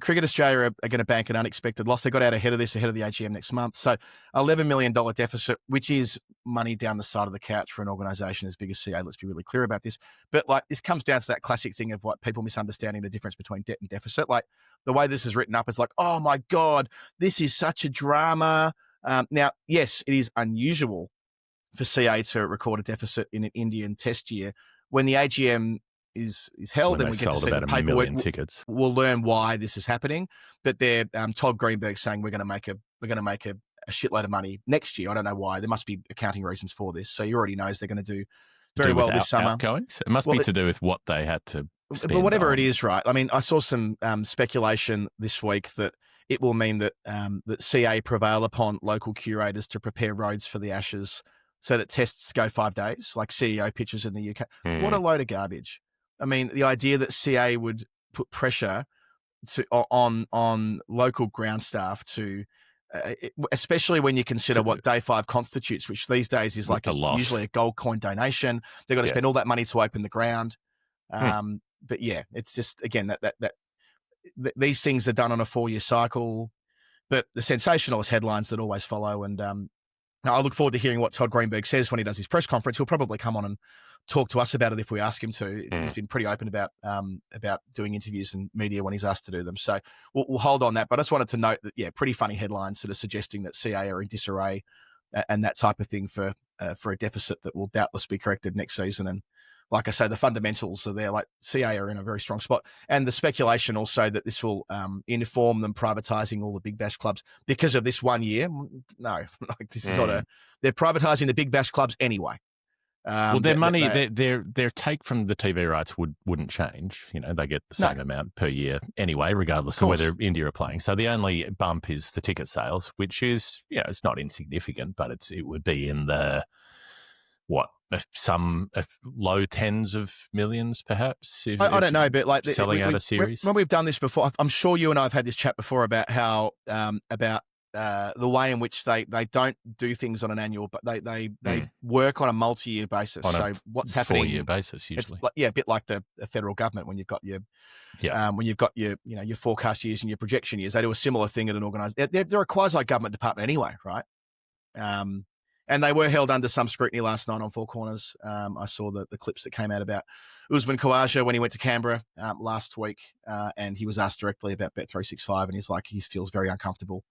Cricket Australia are going to bank an unexpected loss. They got out ahead of the AGM next month. So $11 million deficit, which is money down the side of the couch for an organisation as big as CA. Let's be really clear about this. But this comes down to that classic thing of what people misunderstanding the difference between debt and deficit. Like the way this is written up is like, oh my God, this is such a drama. Now, yes, it is unusual for CA to record a deficit in an Indian test year. When the AGM is held and we get to see the paperwork, we'll learn why this is happening. But they're Todd Greenberg saying we're going to make a shitload of money next year. I don't know why. There must be accounting reasons for this. So you already knows they're going to do very well this summer. Outgoings? It must be to do with what they had to spend. But whatever it is, right? I mean, I saw some speculation this week that it will mean that that CA prevail upon local curators to prepare roads for the Ashes so that tests go 5 days, like CEO pitches in the UK. What a load of garbage. I mean, the idea that CA would put pressure on local ground staff to, especially when you consider what day 5 constitutes, which these days is like usually a gold coin donation. They've got to spend all that money to open the ground. But yeah, it's just, again, that these things are done on a 4-year cycle, but the sensationalist headlines that always follow. And I look forward to hearing what Todd Greenberg says when he does his press conference. He'll probably come on and talk to us about it if we ask him to. He's been pretty open about doing interviews and media when he's asked to do them. So we'll hold on that. But I just wanted to note that, yeah, pretty funny headlines sort of suggesting that CA are in disarray and that type of thing for a deficit that will doubtless be corrected next season. And like I say, the fundamentals are there. Like CA are in a very strong spot. And the speculation also that this will inform them privatising all the Big Bash clubs because of this 1 year. No, like this is not they're privatising the Big Bash clubs anyway. Well, their money, their take from the TV rights wouldn't change. You know, they get the same amount per year anyway, regardless of whether India are playing. So the only bump is the ticket sales, which is, it's not insignificant, but it would be in the some low tens of millions, perhaps. I don't know, but like selling out a series. When we've done this before, I'm sure you and I have had this chat before about how the way in which they don't do things on an annual, but they work on a multi-year basis. So what's happening? 4-year basis usually. It's a bit like the federal government when you've got your your forecast years and your projection years. They do a similar thing at an organisation. They're a quasi-government department anyway, right? And they were held under some scrutiny last night on Four Corners. I saw the clips that came out about Usman Khawaja when he went to Canberra last week, and he was asked directly about Bet365, and he's like, he feels very uncomfortable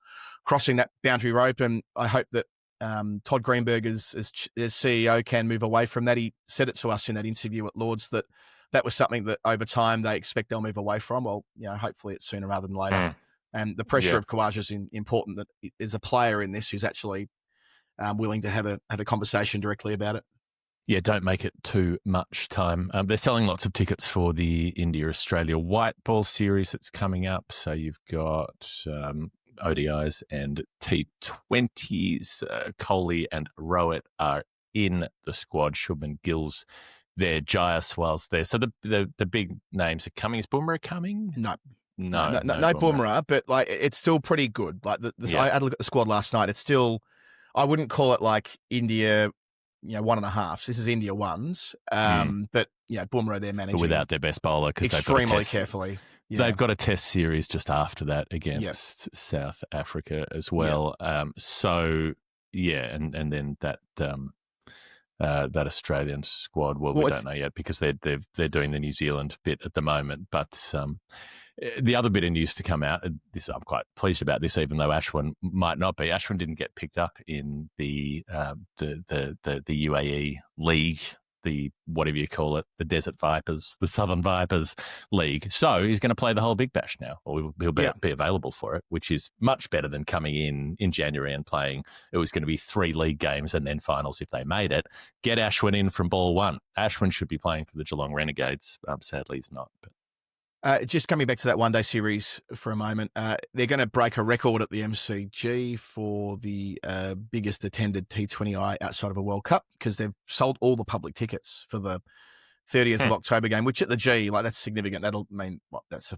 crossing that boundary rope. And I hope that Todd Greenberg, as CEO, can move away from that. He said it to us in that interview at Lords that was something that over time they expect they'll move away from. Well, hopefully it's sooner rather than later. And the pressure of Khawaja is important that there's a player in this who's actually willing to have a conversation directly about it. Yeah, don't make it too much time. They're selling lots of tickets for the India-Australia white ball series that's coming up. So you've got ODIs and T20s. Kohli and Rohit are in the squad. Shubman Gill's there. Jayaswal's there. So the big names are coming. Is Bumrah coming? No Bumrah, but like it's still pretty good. Like I had a look at the squad last night. It's still, I wouldn't call it like India, 1.5s. This is India 1s. But Bumrah, they're managing, but without their best bowler, because extremely carefully. Yeah. They've got a test series just after that against South Africa as well. And then that Australian squad. Well, we don't know yet because they're doing the New Zealand bit at the moment. But the other bit of news to come out, this I'm quite pleased about this, even though Ashwin might not be. Ashwin didn't get picked up in the UAE League, the whatever you call it, the Desert Vipers, the Southern Vipers League. So he's going to play the whole Big Bash now, or he'll be available for it, which is much better than coming in January and playing. It was going to be 3 league games and then finals if they made it. Get Ashwin in from ball 1. Ashwin should be playing for the Geelong Renegades. Sadly, he's not. But just coming back to that one-day series for a moment, they're going to break a record at the MCG for the biggest attended T20I outside of a World Cup because they've sold all the public tickets for the 30th of October game, which at the G, like that's significant. That'll mean, that's a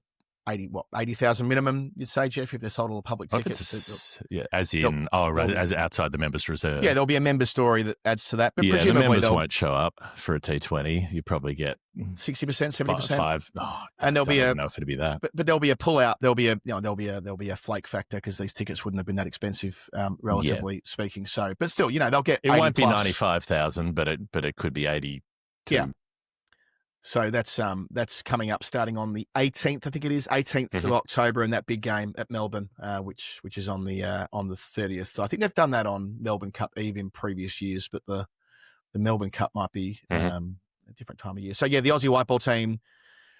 80,000 minimum, you'd say, Jeff, if they sold all the public tickets. As outside the members' reserve. Yeah, there'll be a member story that adds to that. But presumably the members won't show up for a T20. You probably get 60%, 70%. 5. And there'll be know if it'll be that. But there'll be a pullout. There'll be a flake factor because these tickets wouldn't have been that expensive, relatively speaking. So, but still, they'll get. It won't be 95,000, but it could be 80. Yeah. So that's coming up starting on the 18th, I think it is, 18th of October, in that big game at Melbourne, which is on the 30th. So I think they've done that on Melbourne Cup Eve in previous years, but the Melbourne Cup might be a different time of year. So yeah, the Aussie white ball team,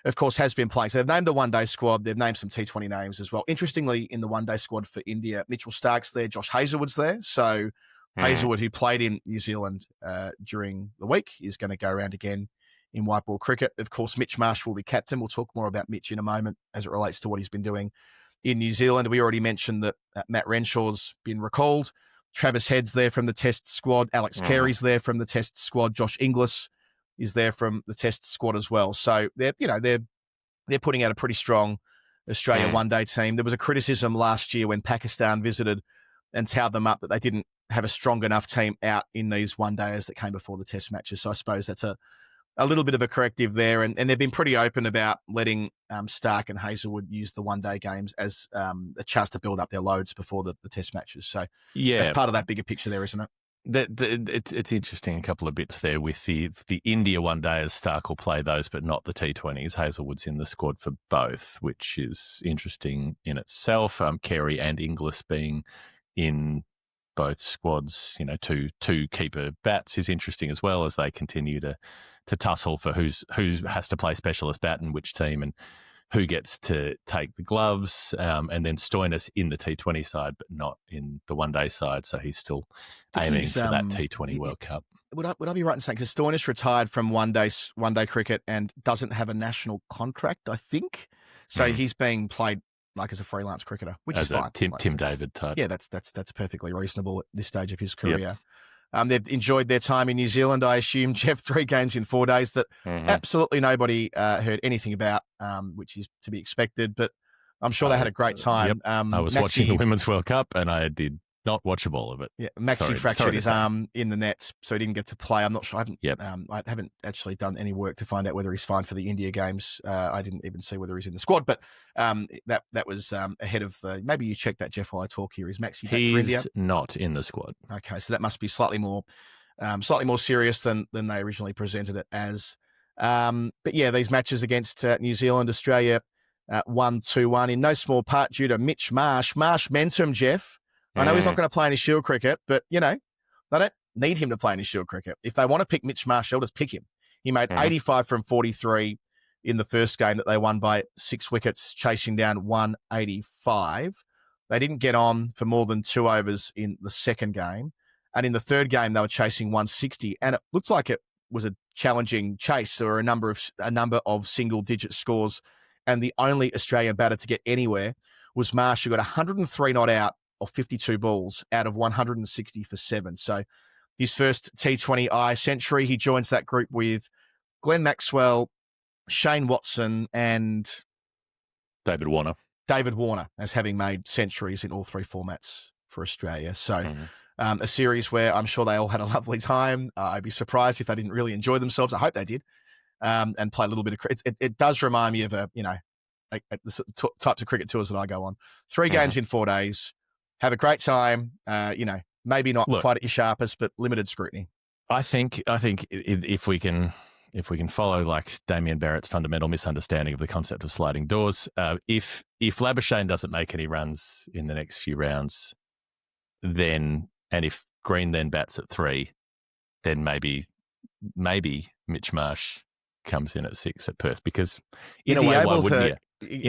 of course, has been playing. So they've named the one-day squad. They've named some T20 names as well. Interestingly, in the one-day squad for India, Mitchell Stark's there, Josh Hazlewood's there. So Hazlewood, who played in New Zealand during the week, is going to go around again in white ball cricket. Of course, Mitch Marsh will be captain. We'll talk more about Mitch in a moment as it relates to what he's been doing in New Zealand. We already mentioned that Matt Renshaw's been recalled. Travis Head's there from the Test squad. Alex Carey's there from the Test squad. Josh Inglis is there from the Test squad as well. So they're putting out a pretty strong Australia one-day team. There was a criticism last year when Pakistan visited and towed them up that they didn't have a strong enough team out in these one-dayers that came before the Test matches. So I suppose that's a little bit of a corrective there. And they've been pretty open about letting Stark and Hazelwood use the one-day games as a chance to build up their loads before the Test matches. So that's part of that bigger picture there, isn't it? It's interesting, a couple of bits there with the India one-dayers. Stark will play those, but not the T20s. Hazelwood's in the squad for both, which is interesting in itself. Carey and Inglis being in both squads, two keeper bats is interesting as well, as they continue to tussle for who has to play specialist bat in which team and who gets to take the gloves. And then Stoinis in the T20 side, but not in the one-day side. So he's still aiming for that T20 World Cup. Would I be right in saying, because Stoinis retired from one-day cricket and doesn't have a national contract, I think. So he's being played like as a freelance cricketer, which is fine. Tim David type. Yeah, that's perfectly reasonable at this stage of his career. Yep. They've enjoyed their time in New Zealand, I assume, Jeff. 3 games in 4 days that absolutely nobody heard anything about, which is to be expected. But I'm sure they had a great time. Yep. I was watching the Women's World Cup and I did not watch a ball of it. Yeah, Maxi fractured his arm in the nets, so he didn't get to play. I'm not sure. I haven't actually done any work to find out whether he's fine for the India games. I didn't even see whether he's in the squad, but that was ahead of the. Maybe you check that, Jeff, while I talk here. Is Maxi back for India? He's not in the squad. Okay, so that must be slightly more serious than they originally presented it as. But yeah, these matches against New Zealand, Australia, 1-2-1 in no small part due to Mitch Marsh. Marsh Mentum, Jeff. I know he's not going to play any Shield cricket, but, they don't need him to play any Shield cricket. If they want to pick Mitch Marsh, they'll just pick him. He made 85 from 43 in the first game that they won by 6 wickets, chasing down 185. They didn't get on for more than 2 overs in the second game. And in the third game, they were chasing 160. And it looks like it was a challenging chase. There were a number of single-digit scores. And the only Australian batter to get anywhere was Marsh, who got 103 not out of 52 balls out of 160 for 7. So his first T20I century. He joins that group with Glenn Maxwell, Shane Watson, and David Warner as having made centuries in all 3 formats for Australia. So a series where I'm sure they all had a lovely time. I'd be surprised if they didn't really enjoy themselves. I hope they did, and play a little bit of cricket. It does remind me of the types of cricket tours that I go on. 3 games in 4 days. Have a great time. Maybe not quite at your sharpest, but limited scrutiny. I think if we can follow like Damien Barrett's fundamental misunderstanding of the concept of sliding doors, if Labuschagne doesn't make any runs in the next few rounds, and if Green then bats at 3, then maybe Mitch Marsh comes in at 6 at Perth, because in a way, why wouldn't you?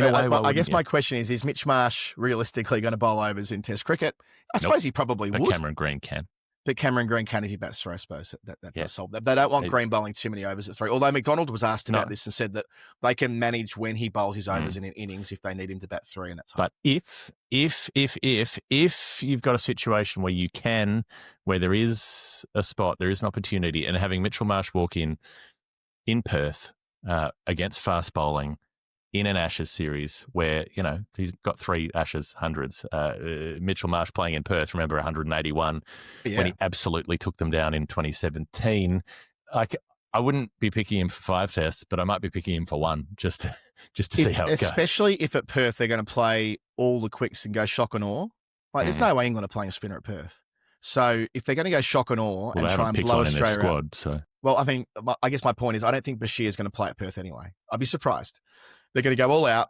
I guess my question is Mitch Marsh realistically going to bowl overs in Test cricket? I suppose he probably would. Cameron Green can. But Cameron Green can if he bats 3, I suppose. That does solve that. They don't want Green bowling too many overs at 3. Although McDonald was asked about this and said that they can manage when he bowls his overs in an innings if they need him to bat 3 in that time. But if you've got a situation where there is a spot, there is an opportunity, and having Mitchell Marsh walk in Perth against fast bowling, in an Ashes series where, he's got 3 Ashes hundreds. Mitchell Marsh playing in Perth, remember 181 when he absolutely took them down in 2017. I wouldn't be picking him for 5 tests, but I might be picking him for 1 just to see how it goes. Especially if at Perth they're going to play all the quicks and go shock and awe. There's no way England are playing a spinner at Perth. So if they're going to go shock and awe and try and blow Australia out. So. Well, I guess my point is I don't think Bashir is going to play at Perth anyway. I'd be surprised. They're going to go all out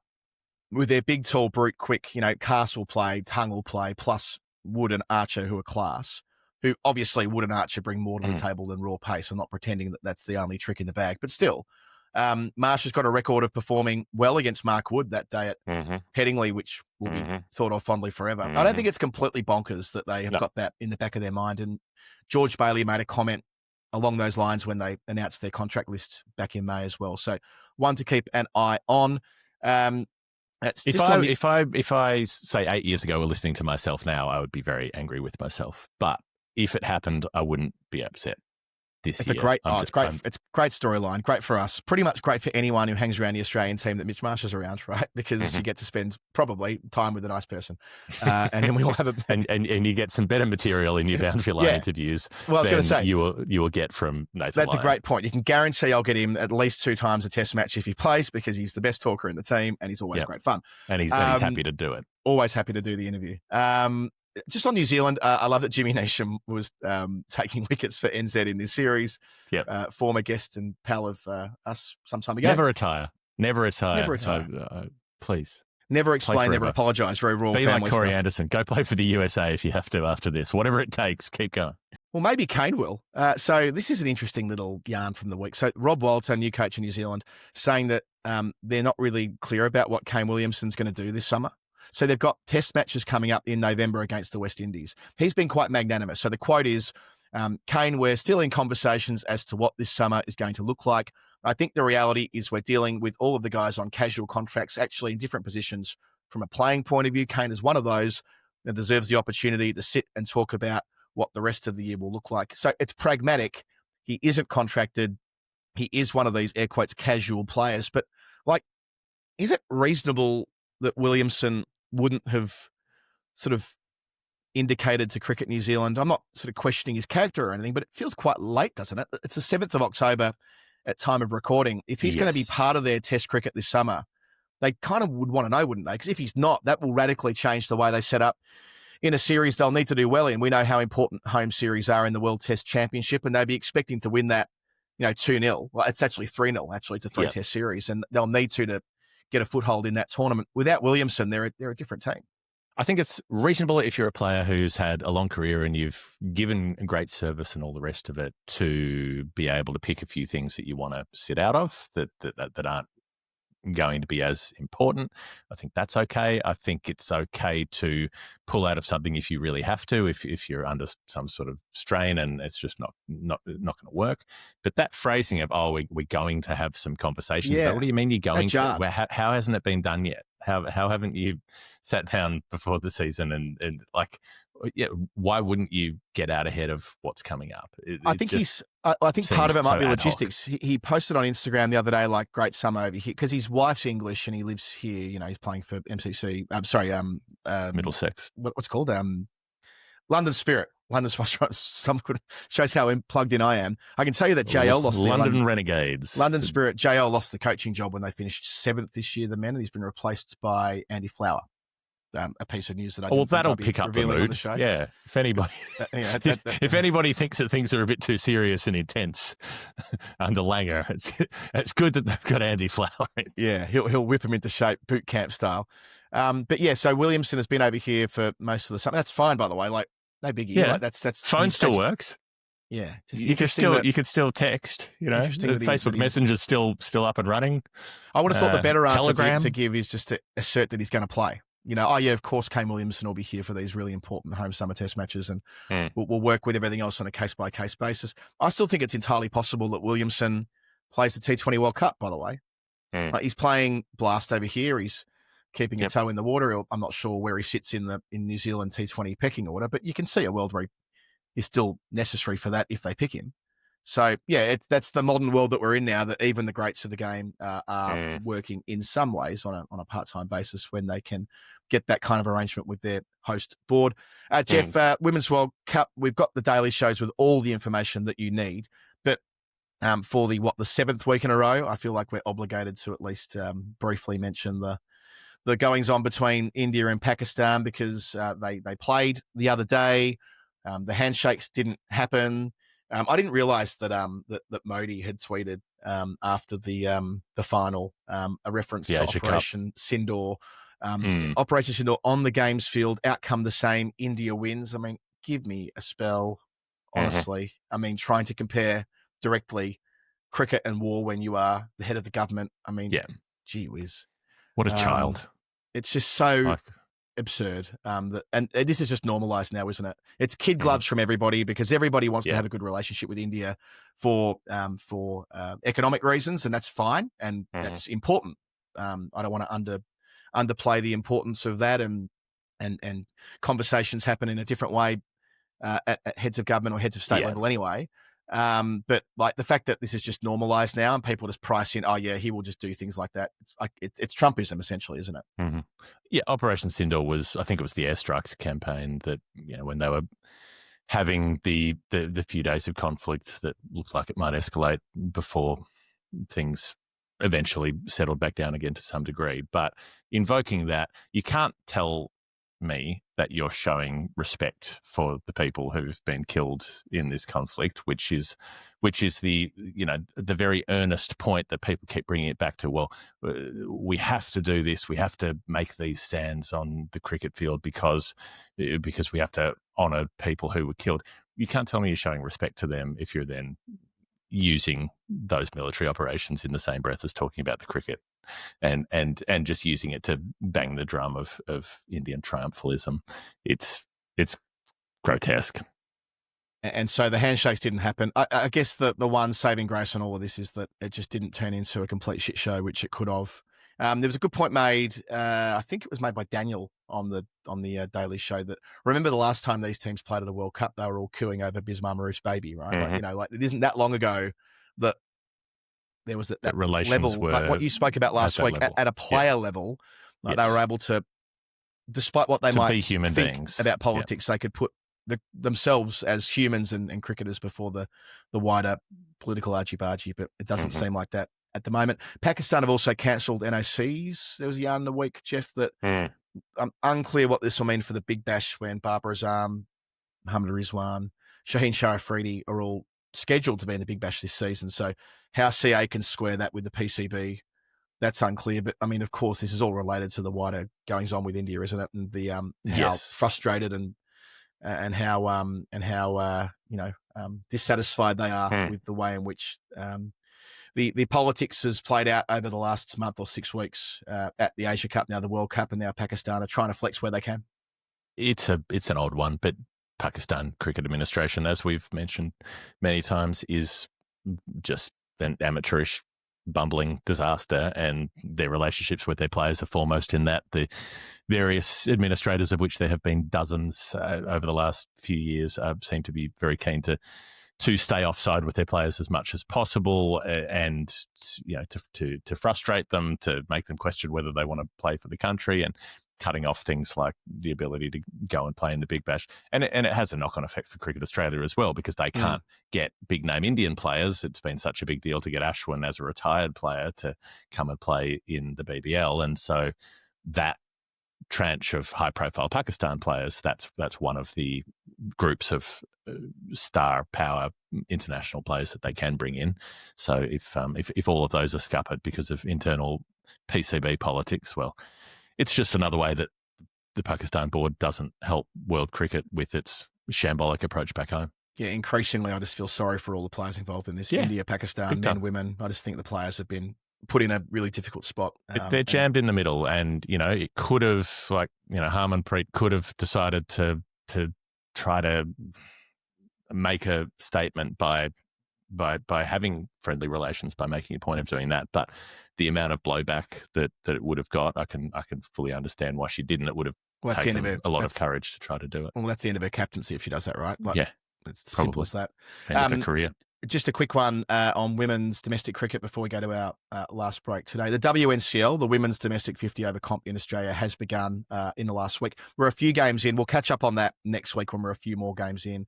with their big, tall, brute, quick, Castle play, Tung will play, plus Wood and Archer, who are class, who obviously Wood and Archer bring more to the table than raw pace. I'm not pretending that that's the only trick in the bag, but still, Marsh has got a record of performing well against Mark Wood that day at Headingley, which will be thought of fondly forever. I don't think it's completely bonkers that they have got that in the back of their mind. And George Bailey made a comment along those lines when they announced their contract list back in May as well. So one to keep an eye on. That's If just if I say 8 years ago were listening to myself now, I would be very angry with myself. But if it happened, I wouldn't be upset this It's year. it's great. It's a great storyline. Great for us. Pretty much great for anyone who hangs around the Australian team that Mitch Marsh is around, right? Because you get to spend probably time with a nice person, and then we all have a and you get some better material in your Bound for Your Line interviews. Well, I was going to say you will get from Nathan. That's Lyon. a great point. You can guarantee I'll get him at least 2 times a Test match if he plays, because he's the best talker in the team and he's always great fun. And he's happy to do it. Always happy to do the interview. Just on New Zealand, I love that Jimmy Neesham was taking wickets for NZ in this series. Yep. Former guest and pal of us some time ago. Never retire. Please. Never explain, never apologise. Very royal family stuff. Be like Corey Anderson. Go play for the USA if you have to after this. Whatever it takes, keep going. Well, maybe Kane will. So this is an interesting little yarn from the week. So Rob Walter, new coach in New Zealand, saying that they're not really clear about what Kane Williamson's going to do this summer. So they've got Test matches coming up in November against the West Indies. He's been quite magnanimous. So the quote is, Kane, we're still in conversations as to what this summer is going to look like. I think the reality is we're dealing with all of the guys on casual contracts, actually in different positions. From a playing point of view, Kane is one of those that deserves the opportunity to sit and talk about what the rest of the year will look like. So it's pragmatic. He isn't contracted. He is one of these air quotes casual players. But is it reasonable that Williamson wouldn't have sort of indicated to Cricket New Zealand? I'm not sort of questioning his character or anything, but it feels quite late, doesn't it? It's the 7th of October at time of recording. If he's going to be part of their Test cricket this summer, they kind of would want to know, wouldn't they? Because if he's not, that will radically change the way they set up in a series they'll need to do well in. We know how important home series are in the World Test Championship, and they'll be expecting to win that, 2-0. Well, it's actually 3-0, actually. It's a 3-test series, and they'll need to get a foothold in that tournament. Without Williamson, they're a different team. I think it's reasonable if you're a player who's had a long career and you've given great service and all the rest of it to be able to pick a few things that you want to sit out of that aren't going to be as important. I think that's okay. I think it's okay to pull out of something if you really have to, if you're under some sort of strain and it's just not going to work. But that phrasing of, we're going to have some conversations. Yeah. But what do you mean you're going to? How hasn't it been done yet? How haven't you sat down before the season and why wouldn't you get out ahead of what's coming up? I think part of it might be logistics. He posted on Instagram the other day, great summer over here, because his wife's English and he lives here. He's playing for MCC. Middlesex. What's it called? London Spirit. London shows how plugged in I am. I can tell you that JL lost London Renegades. London Spirit. JL lost the coaching job when they finished 7th this year, the men, and he's been replaced by Andy Flower. A piece of news that I didn't that'll pick up the mood. On the show. Yeah, if anybody, if anybody thinks that things are a bit too serious and intense under Langer, it's good that they've got Andy Flower in. Yeah, he'll whip him into shape, boot camp style. So Williamson has been over here for most of the summer. That's fine, by the way. No biggie. Yeah, that's phone still works. Yeah, you can still text. The Facebook Messenger's still up and running. I would have thought the better answer Telegram to give is just to assert that he's going to play. Of course, Kane Williamson will be here for these really important home summer Test matches, and we'll work with everything else on a case-by-case basis. I still think it's entirely possible that Williamson plays the T20 World Cup, by the way. He's playing Blast over here. He's keeping a toe in the water. I'm not sure where he sits in New Zealand T20 pecking order, but you can see a world where he's still necessary for that if they pick him. So, that's the modern world that we're in now, that even the greats of the game are working in some ways on a part-time basis when they can get that kind of arrangement with their host board. Jeff, Women's World Cup, we've got the daily shows with all the information that you need. But for the 7th week in a row, I feel like we're obligated to at least briefly mention the goings-on between India and Pakistan, because they played the other day. The handshakes didn't happen. I didn't realize that Modi had tweeted after the final a reference to Operation Sindoor. Operation Sindoor on the games field, outcome the same. India wins. I mean, give me a spell, honestly. I mean, trying to compare directly cricket and war when you are the head of the government. I mean, gee whiz. What a child. It's just so absurd. And this is just normalized now, isn't it? It's kid gloves from everybody, because everybody wants to have a good relationship with India for economic reasons, and that's fine and that's important. I don't want to underplay the importance of that, and conversations happen in a different way at heads of government or heads of state level anyway. But like the fact that this is just normalized now and people just price in, oh yeah, he will just do things like that. It's like it's Trumpism essentially, isn't it? Mm-hmm. Yeah, Operation Sindoor was, I think it was the airstrikes campaign that, when they were having the few days of conflict that looked like it might escalate before things eventually settled back down again to some degree. But invoking that, you can't tell me that you're showing respect for the people who've been killed in this conflict, which is the the very earnest point that people keep bringing it back to. Well, we have to do this. We have to make these stands on the cricket field because we have to honour people who were killed. You can't tell me you're showing respect to them if you're then using those military operations in the same breath as talking about the cricket, and just using it to bang the drum of Indian triumphalism. It's grotesque. And so the handshakes didn't happen. I guess the one saving grace on all of this is that it just didn't turn into a complete shit show, which it could have. There was a good point made. I think it was made by Daniel on the Daily Show that remember the last time these teams played at the World Cup, they were all cooing over Bismar Marouf's baby, right? Mm-hmm. Like it isn't that long ago that there was that relations level, were like what you spoke about last week at a player level, like they were able to, despite what they might be human think beings about politics, they could put themselves as humans and cricketers before the wider political argy-bargy, but it doesn't seem like that at the moment. Pakistan have also cancelled NOCs. There was a yarn in the week, Jeff, that I'm unclear what this will mean for the Big Bash when Babar Azam, Mohammad Rizwan, Shaheen Sharafridi are all scheduled to be in the Big Bash this season. So how CA can square that with the PCB, that's unclear. But I mean, of course, this is all related to the wider goings on with India, isn't it? And the how frustrated and how dissatisfied they are with the way in which the politics has played out over the last month or 6 weeks at the Asia Cup, now the World Cup, and now Pakistan are trying to flex where they can. It's an odd one, but Pakistan Cricket Administration, as we've mentioned many times, is just an amateurish, bumbling disaster, and their relationships with their players are foremost in that. The various administrators, of which there have been dozens over the last few years, seem to be very keen to stay offside with their players as much as possible, and to frustrate them, to make them question whether they want to play for the country, and cutting off things like the ability to go and play in the Big Bash. And it has a knock-on effect for Cricket Australia as well, because they can't get big-name Indian players. It's been such a big deal to get Ashwin as a retired player to come and play in the BBL. And so that tranche of high-profile Pakistan players, that's one of the groups of star power international players that they can bring in. So if all of those are scuppered because of internal PCB politics, well, it's just another way that the Pakistan board doesn't help world cricket with its shambolic approach back home. Yeah, increasingly, I just feel sorry for all the players involved in this. India, Pakistan, men, women. I just think the players have been put in a really difficult spot. They're jammed in the middle, and it could have, Harmanpreet could have decided to try to make a statement by having friendly relations, by making a point of doing that. But the amount of blowback that it would have got, I can fully understand why she didn't. It would have taken a lot of courage to try to do it. Well, that's the end of her captaincy if she does that, right? It's simple as that. End of her career. Just a quick one on women's domestic cricket before we go to our last break today. The WNCL, the Women's Domestic 50 Over Comp in Australia, has begun in the last week. We're a few games in. We'll catch up on that next week when we're a few more games in.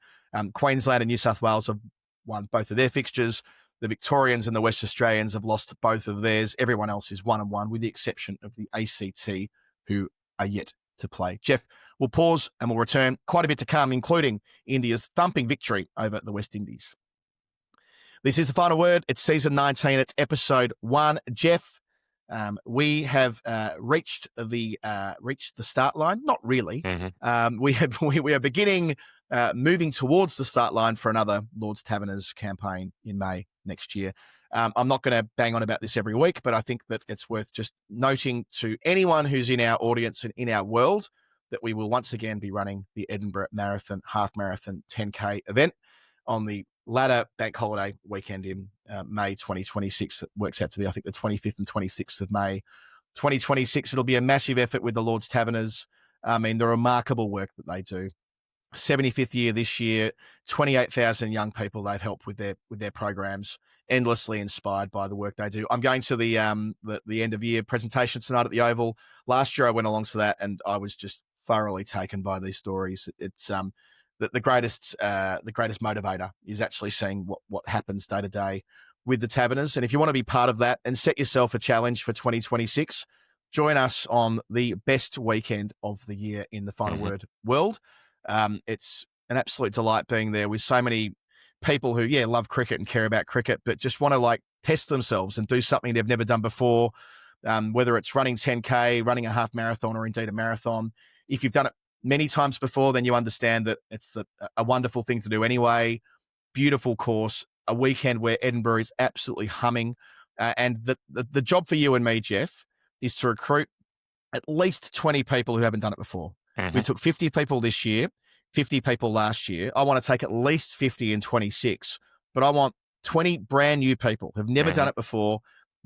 Queensland and New South Wales have won both of their fixtures. The Victorians and the West Australians have lost both of theirs. Everyone else is 1-1, with the exception of the ACT, who are yet to play. Jeff, we'll pause and we'll return. Quite a bit to come, including India's thumping victory over the West Indies. This is the final word. It's season 19. It's episode 1. Jeff, we have reached the start line. Not really. We are beginning moving towards the start line for another Lord's Taverners campaign in May next year. I'm not going to bang on about this every week, but I think that it's worth just noting to anyone who's in our audience and in our world that we will once again be running the Edinburgh Marathon Half Marathon 10K event on the latter bank holiday weekend in May 2026. It works out to be, I think, the 25th and 26th of May 2026, it'll be a massive effort with the Lord's Taverners. I mean, the remarkable work that they do. 75th year this year, 28,000 young people they've helped with their programs, endlessly inspired by the work they do. I'm going to the end of year presentation tonight at the Oval. Last year I went along to that and I was just thoroughly taken by these stories. It's the greatest motivator is actually seeing what happens day to day with the Taverners. And if you want to be part of that and set yourself a challenge for 2026, join us on the best weekend of the year in the final word world. It's an absolute delight being there with so many people who, love cricket and care about cricket, but just want to test themselves and do something they've never done before, whether it's running 10K, running a half marathon, or indeed a marathon. If you've done it many times before, then you understand that it's a wonderful thing to do anyway. Beautiful course, a weekend where Edinburgh is absolutely humming. And the job for you and me, Jeff, is to recruit at least 20 people who haven't done it before. We took 50 people this year, 50 people last year. I want to take at least 50 in 26, but I want 20 brand new people who've never done it before.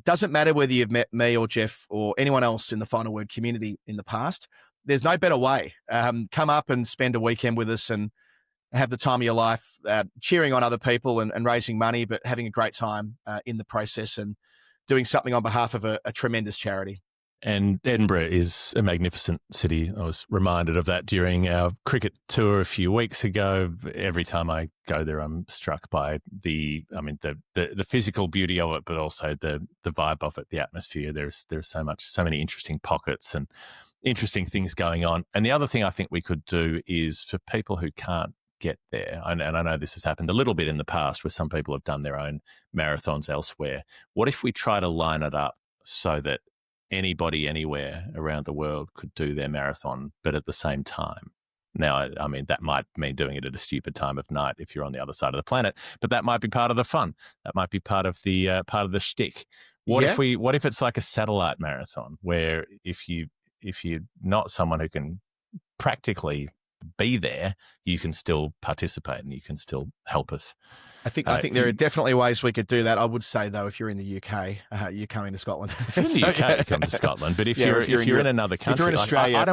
Doesn't matter whether you've met me or Jeff or anyone else in the Final Word community in the past. There's no better way. Come up and spend a weekend with us and have the time of your life, cheering on other people and raising money, but having a great time in the process and doing something on behalf of a tremendous charity. And Edinburgh is a magnificent city. I was reminded of that during our cricket tour a few weeks ago. Every time I go there, I'm struck by the physical beauty of it, but also the vibe of it, the atmosphere. There's so many interesting pockets and interesting things going on. And the other thing I think we could do is for people who can't get there, and I know this has happened a little bit in the past where some people have done their own marathons elsewhere. What if we try to line it up so that anybody anywhere around the world could do their marathon, but at the same time? Now, I mean, that might mean doing it at a stupid time of night if you're on the other side of the planet, but that might be part of the fun. That might be part of the shtick. What if it's like a satellite marathon where if you're not someone who can practically be there, you can still participate and you can still help us. I think there are definitely ways we could do that. I would say though, if you're in the UK, you're coming to Scotland. If you're in the UK, you come to Scotland. But if you're in another country, if you're in Australia, I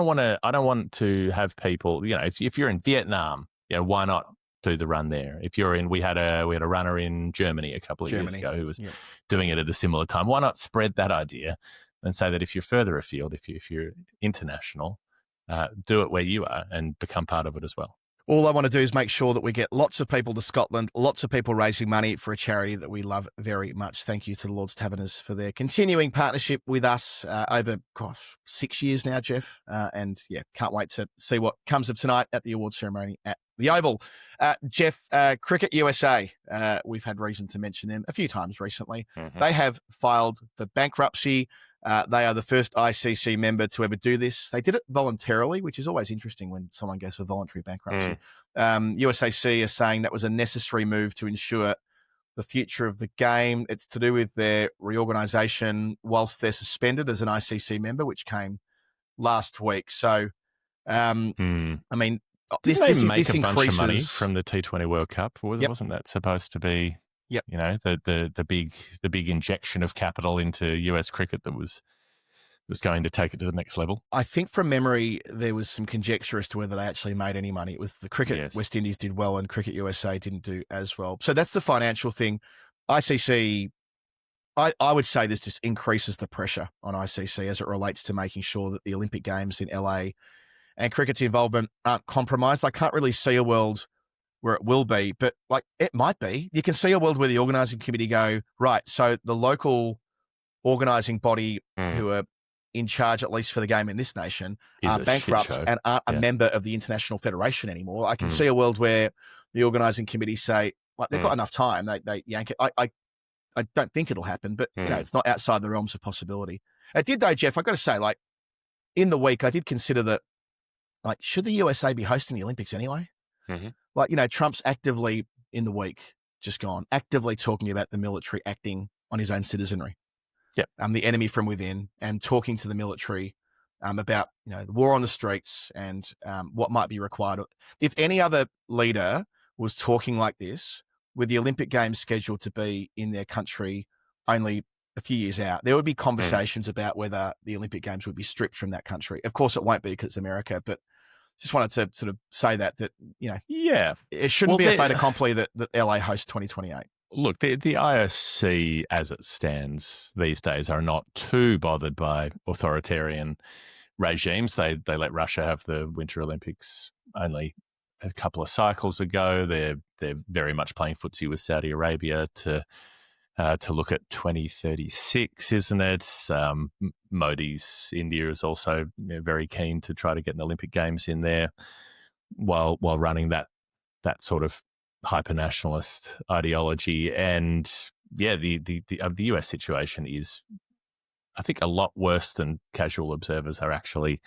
don't want to have people. If you're in Vietnam, why not do the run there? If you're in, we had a runner in Germany a couple of years ago who was doing it at a similar time. Why not spread that idea and say that if you're further afield, if you're international, do it where you are and become part of it as well. All I want to do is make sure that we get lots of people to Scotland, lots of people raising money for a charity that we love very much. Thank you to the Lord's Taverners for their continuing partnership with us over, 6 years now, Jeff. And can't wait to see what comes of tonight at the award ceremony at the Oval. Jeff, Cricket USA, we've had reason to mention them a few times recently. They have filed for bankruptcy. They are the first ICC member to ever do this. They did it voluntarily, which is always interesting when someone goes for voluntary bankruptcy. USAC are saying that was a necessary move to ensure the future of the game. It's to do with their reorganisation whilst they're suspended as an ICC member, which came last week. So, I mean, this make a bunch of money increases from the T20 World Cup. Wasn't that supposed to be? Yep. The big injection of capital into US cricket that was going to take it to the next level. I think from memory, there was some conjecture as to whether they actually made any money. It was the cricket West Indies did well and Cricket USA didn't do as well. So that's the financial thing. ICC, I would say this just increases the pressure on ICC as it relates to making sure that the Olympic Games in LA and cricket's involvement aren't compromised. I can't really see a world where it will be, but it might be. You can see a world where the organising committee go, right, so the local organising body who are in charge, at least for the game in this nation, are bankrupt and aren't a member of the International Federation anymore. I can see a world where the organising committee say, they've got enough time, they yank it. I don't think it'll happen, but it's not outside the realms of possibility. It did though, Jeff, I got to say, in the week, I did consider that, should the USA be hosting the Olympics anyway? Trump's actively in the week, just gone, actively talking about the military acting on his own citizenry. The enemy from within, and talking to the military about, the war on the streets and what might be required. If any other leader was talking like this with the Olympic Games scheduled to be in their country only a few years out, there would be conversations about whether the Olympic Games would be stripped from that country. Of course, it won't be because it's America, but just wanted to sort of say that it shouldn't be a fait accompli that LA hosts 2028. Look, the IOC, as it stands these days, are not too bothered by authoritarian regimes. They let Russia have the Winter Olympics only a couple of cycles ago. They're very much playing footsie with Saudi Arabia to look at 2036, isn't it? Modi's India is also very keen to try to get an Olympic Games in there while running that sort of hyper-nationalist ideology. And the US situation is, I think, a lot worse than casual observers are actually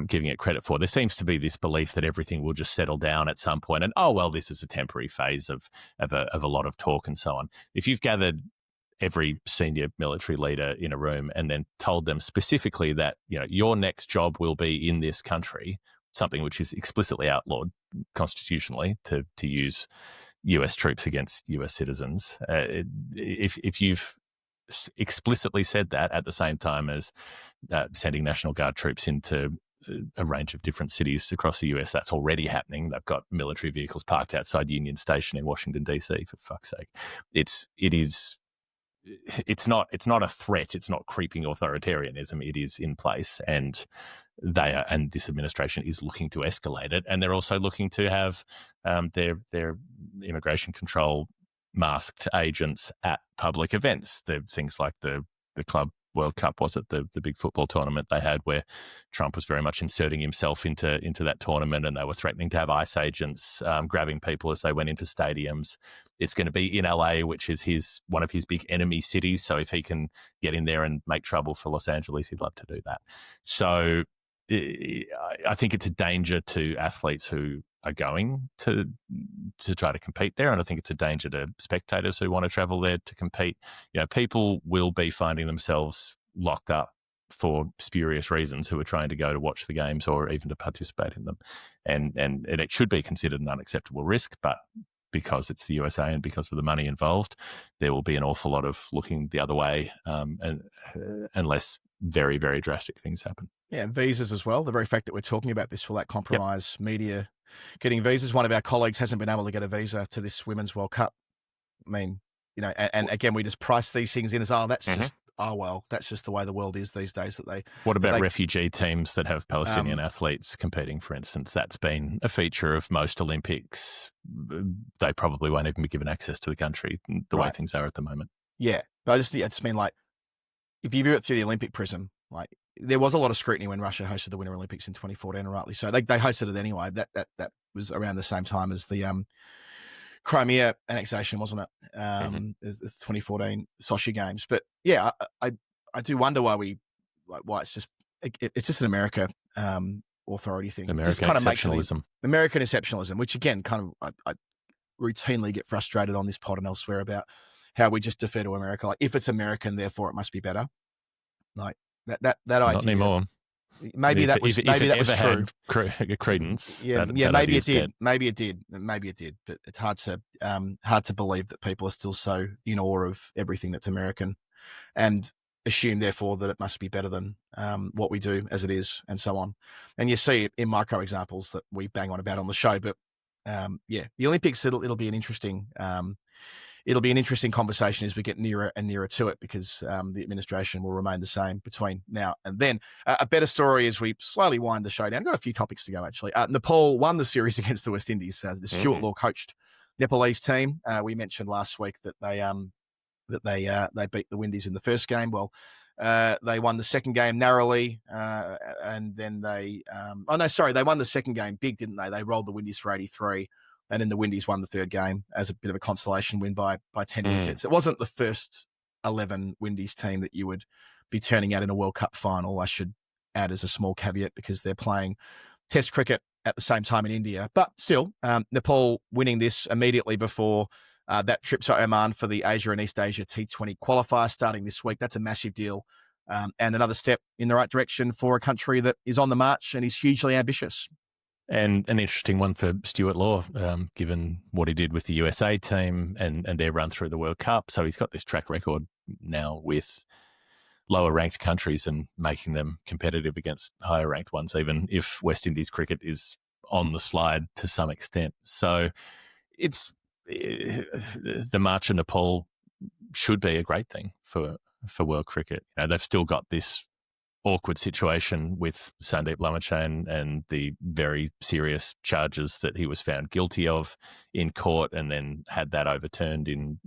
giving it credit for. There seems to be this belief that everything will just settle down at some point, and this is a temporary phase of a lot of talk and so on. If you've gathered every senior military leader in a room and then told them specifically that your next job will be in this country, something which is explicitly outlawed constitutionally to use US troops against US citizens, if you've explicitly said that at the same time as sending National Guard troops into a range of different cities across the US, that's already happening. They've got military vehicles parked outside Union Station in Washington, D.C., for fuck's sake. It's not a threat. It's not creeping authoritarianism. It is in place, and this administration is looking to escalate it, and they're also looking to have their immigration control masked agents at public events. Things like the Club World Cup, was it the big football tournament they had, where Trump was very much inserting himself into that tournament, and they were threatening to have ICE agents grabbing people as they went into stadiums. It's going to be in LA, which is one of his big enemy cities. So if he can get in there and make trouble for Los Angeles, he'd love to do that. So I think it's a danger to athletes who are going to try to compete there, and I think it's a danger to spectators who want to travel there to compete. People will be finding themselves locked up for spurious reasons who are trying to go to watch the games or even to participate in them, and it should be considered an unacceptable risk, but because it's the USA and because of the money involved, there will be an awful lot of looking the other way, and unless very, very drastic things happen. Yeah, and visas as well. The very fact that we're talking about this will that compromise media getting visas. One of our colleagues hasn't been able to get a visa to this Women's World Cup. I mean, and again, we just price these things in as, that's just the way the world is these days. What about refugee teams that have Palestinian athletes competing, for instance? That's been a feature of most Olympics. They probably won't even be given access to the country the way things are at the moment. Yeah, but I just mean, like, if you view it through the Olympic prism, like, there was a lot of scrutiny when Russia hosted the Winter Olympics in 2014, and rightly so. They hosted it anyway. That was around the same time as the Crimea annexation, wasn't it? It's 2014 Sochi Games. But yeah, I do wonder why it's just an America authority thing. American exceptionalism. American exceptionalism, which again, kind of I routinely get frustrated on this pod and elsewhere about how we just defer to America. Like, if it's American, therefore it must be better. Like that idea. Not anymore. Maybe that was true. Had credence. Maybe it did. Maybe it did. But it's hard to believe that people are still so in awe of everything that's American, and assume therefore that it must be better than what we do as it is, and so on. And you see it in micro examples that we bang on about on the show. But the Olympics, it'll be an interesting. It'll be an interesting conversation as we get nearer and nearer to it, because the administration will remain the same between now and then. A better story as we slowly wind the show down. I've got a few topics to go, actually. Nepal won the series against the West Indies. The Stuart Law coached Nepalese team. We mentioned last week that they beat the Windies in the first game. Well, they won the second game narrowly, and then they won the second game big, didn't they? They rolled the Windies for 83. And then the Windies won the third game as a bit of a consolation win by 10 wickets. It wasn't the first 11 Windies team that you would be turning out in a World Cup final, I should add as a small caveat, because they're playing Test cricket at the same time in India. But still, Nepal winning this immediately before that trip to Oman for the Asia and East Asia T20 qualifier starting this week. That's a massive deal, and another step in the right direction for a country that is on the march and is hugely ambitious. And an interesting one for Stuart Law, given what he did with the USA team and their run through the World Cup. So he's got this track record now with lower ranked countries and making them competitive against higher ranked ones, even if West Indies cricket is on the slide to some extent. So it's the March of Nepal should be a great thing for world cricket. They've still got this awkward situation with Sandeep Labuschagne and the very serious charges that he was found guilty of in court, and then had that overturned in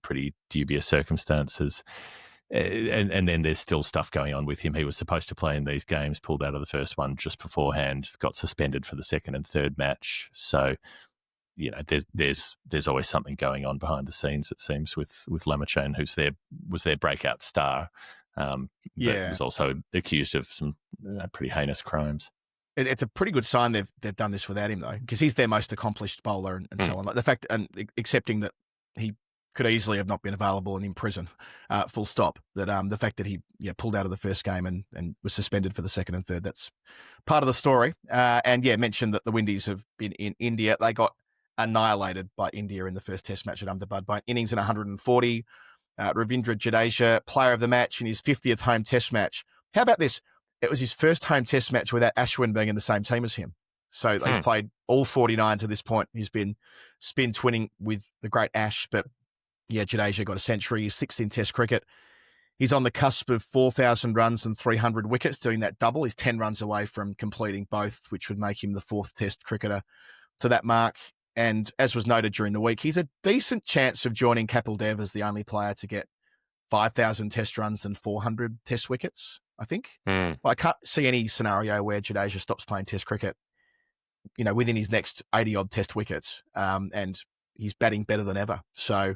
pretty dubious circumstances. And then there's still stuff going on with him. He was supposed to play in these games, pulled out of the first one just beforehand, got suspended for the second and third match. So, there's always something going on behind the scenes, it seems, with Labuschagne, who's was their breakout star, but was also accused of some pretty heinous crimes. It's a pretty good sign they've done this without him, though, because he's their most accomplished bowler and so on. Like the fact, and accepting that he could easily have not been available and in prison, full stop. That the fact that he pulled out of the first game and was suspended for the second and third, that's part of the story. And mentioned that the Windies have been in India. They got annihilated by India in the first Test match at Ahmedabad by an innings in 140. Ravindra Jadeja, player of the match in his 50th home Test match. How about this? It was his first home Test match without Ashwin being in the same team as him. So he's played all 49 to this point. He's been spin twinning with the great Ash, but Jadeja got a century. He's sixth in Test cricket. He's on the cusp of 4,000 runs and 300 wickets, doing that double. He's 10 runs away from completing both, which would make him the fourth Test cricketer to that mark. And as was noted during the week, he's a decent chance of joining Kapil Dev as the only player to get 5,000 Test runs and 400 Test wickets, I think. Well, I can't see any scenario where Jadeja stops playing Test cricket, within his next 80-odd Test wickets, and he's batting better than ever. So,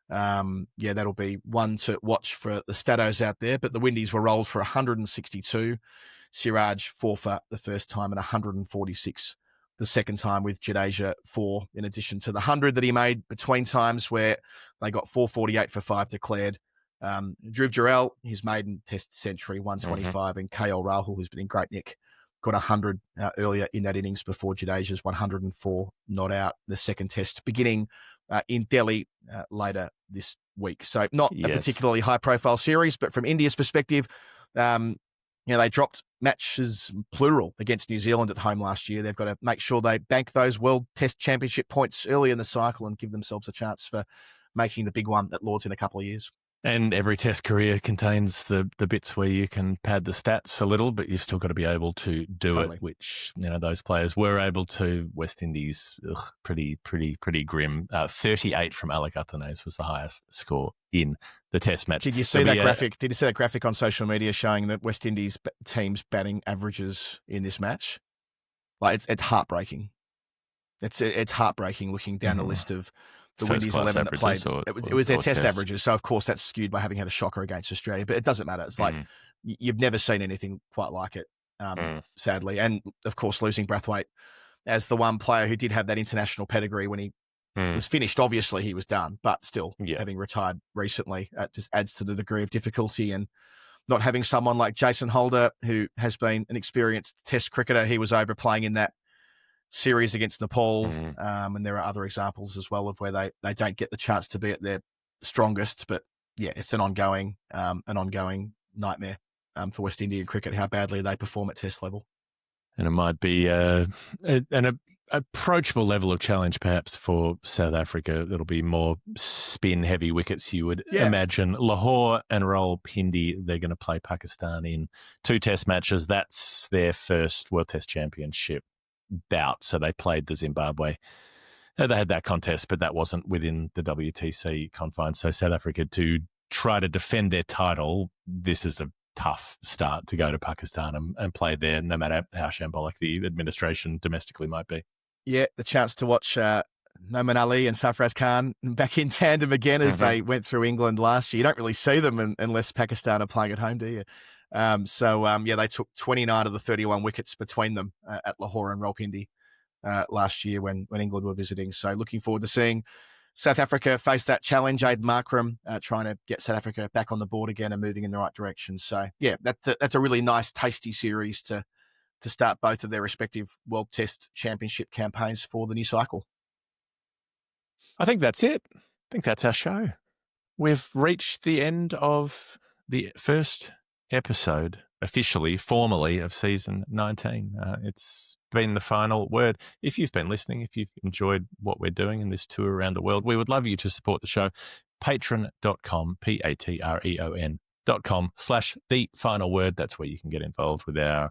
that'll be one to watch for the statos out there. But the Windies were rolled for 162. Siraj 4 for the first time and 146 the second time, with Jadeja 4, in addition to the 100 that he made between times where they got 448 for 5 declared. Dhruv Jurel, his maiden Test century, 125, and KL Rahul, who's been in great nick, got 100 earlier in that innings before Jadeja's 104 not out. The second Test beginning in Delhi later this week. So not a particularly high-profile series, but from India's perspective, they dropped matches plural against New Zealand at home last year. They've got to make sure they bank those World Test Championship points early in the cycle and give themselves a chance for making the big one at Lord's in a couple of years. And every Test career contains the bits where you can pad the stats a little, but you've still got to be able to do it, which those players were able to. West Indies, pretty grim. 38 from Alec Athanase was the highest score in the Test match. Did you see that graphic? Did you see that graphic on social media showing that West Indies team's batting averages in this match? Like it's heartbreaking. It's heartbreaking looking down the list of the Windies 11 that played. It was their test averages. So, of course, that's skewed by having had a shocker against Australia. But it doesn't matter. It's like you've never seen anything quite like it, sadly. And, of course, losing Brathwaite as the one player who did have that international pedigree when he was finished. Obviously, he was done. But still, having retired recently, just adds to the degree of difficulty. And not having someone like Jason Holder, who has been an experienced Test cricketer, he was overplaying in that series against Nepal, and there are other examples as well of where they don't get the chance to be at their strongest. But it's an ongoing nightmare for West Indian cricket, how badly they perform at Test level. And it might be an approachable level of challenge perhaps for South Africa. It'll be more spin heavy wickets, you would imagine. Lahore and Rawalpindi, they're going to play Pakistan in 2 Test matches. That's their first World Test Championship bout. So they played the Zimbabwe. They had that contest, but that wasn't within the WTC confines. So South Africa, to try to defend their title, this is a tough start to go to Pakistan and play there, no matter how shambolic the administration domestically might be. Yeah, the chance to watch Noman Ali and Sarfraz Khan back in tandem again as they went through England last year. You don't really see them unless Pakistan are playing at home, do you? They took 29 of the 31 wickets between them at Lahore and Rawalpindi last year when England were visiting. So looking forward to seeing South Africa face that challenge. Aiden Markram trying to get South Africa back on the board again and moving in the right direction. So, that's a really nice, tasty series to start both of their respective World Test Championship campaigns for the new cycle. I think that's it. I think that's our show. we've reached the end of the first episode, officially, formally, of season 19. It's been the final word. If you've been listening, if you've enjoyed what we're doing in this tour around the world, we would love you to support the show. Patreon.com, patreon.com/the final word. That's where you can get involved with our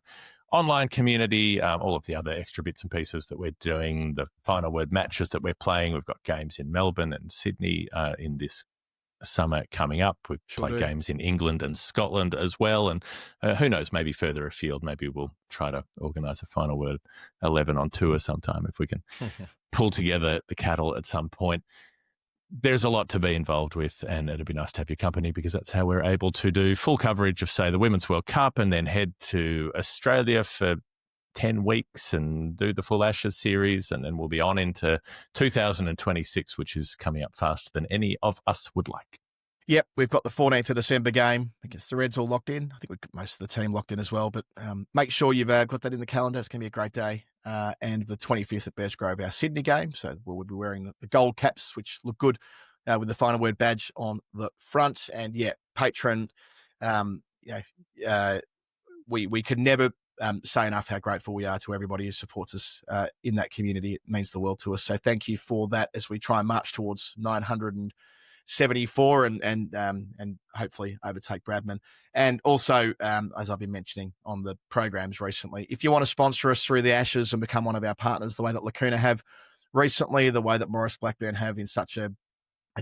online community, all of the other extra bits and pieces that we're doing, the final word matches that we're playing. We've got games in Melbourne and Sydney in this summer coming up. We play games in England and Scotland as well. And who knows, maybe further afield, maybe we'll try to organise a final word 11 on tour sometime if we can pull together the cattle at some point. There's a lot to be involved with, and it'd be nice to have your company because that's how we're able to do full coverage of, say, the Women's World Cup and then head to Australia for 10 weeks and do the full Ashes series, and then we'll be on into 2026, which is coming up faster than any of us would like. Yep, we've got the 14th of December game against the Reds all locked in. I think we've got most of the team locked in as well, but make sure you've got that in the calendar. It's going to be a great day. And the 25th at Bears Grove, our Sydney game. So we'll be wearing the gold caps, which look good with the final word badge on the front. And yeah, Patreon, we can never say enough how grateful we are to everybody who supports us in that community. It means the world to us. So thank you for that as we try and march towards 974 and hopefully overtake Bradman. And also, as I've been mentioning on the programs recently, if you want to sponsor us through the Ashes and become one of our partners, the way that Lacuna have recently, the way that Maurice Blackburn have in such a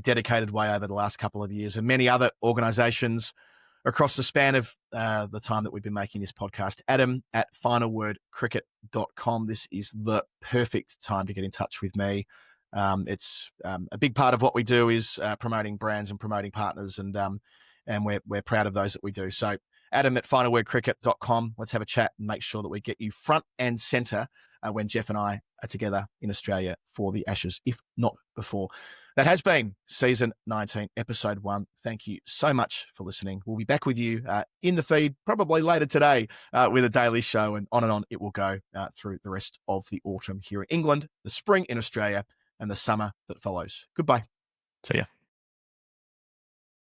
dedicated way over the last couple of years, and many other organisations across the span of the time that we've been making this podcast, Adam at finalwordcricket.com. This is the perfect time to get in touch with me. It's a big part of what we do is promoting brands and promoting partners, and we're proud of those that we do. So Adam at finalwordcricket.com. Let's have a chat and make sure that we get you front and centre when Jeff and I are together in Australia for the Ashes, if not before. That has been season 19, episode 1. Thank you so much for listening. We'll be back with you in the feed probably later today with a daily show, and on it will go through the rest of the autumn here in England, the spring in Australia, and the summer that follows. Goodbye. See ya.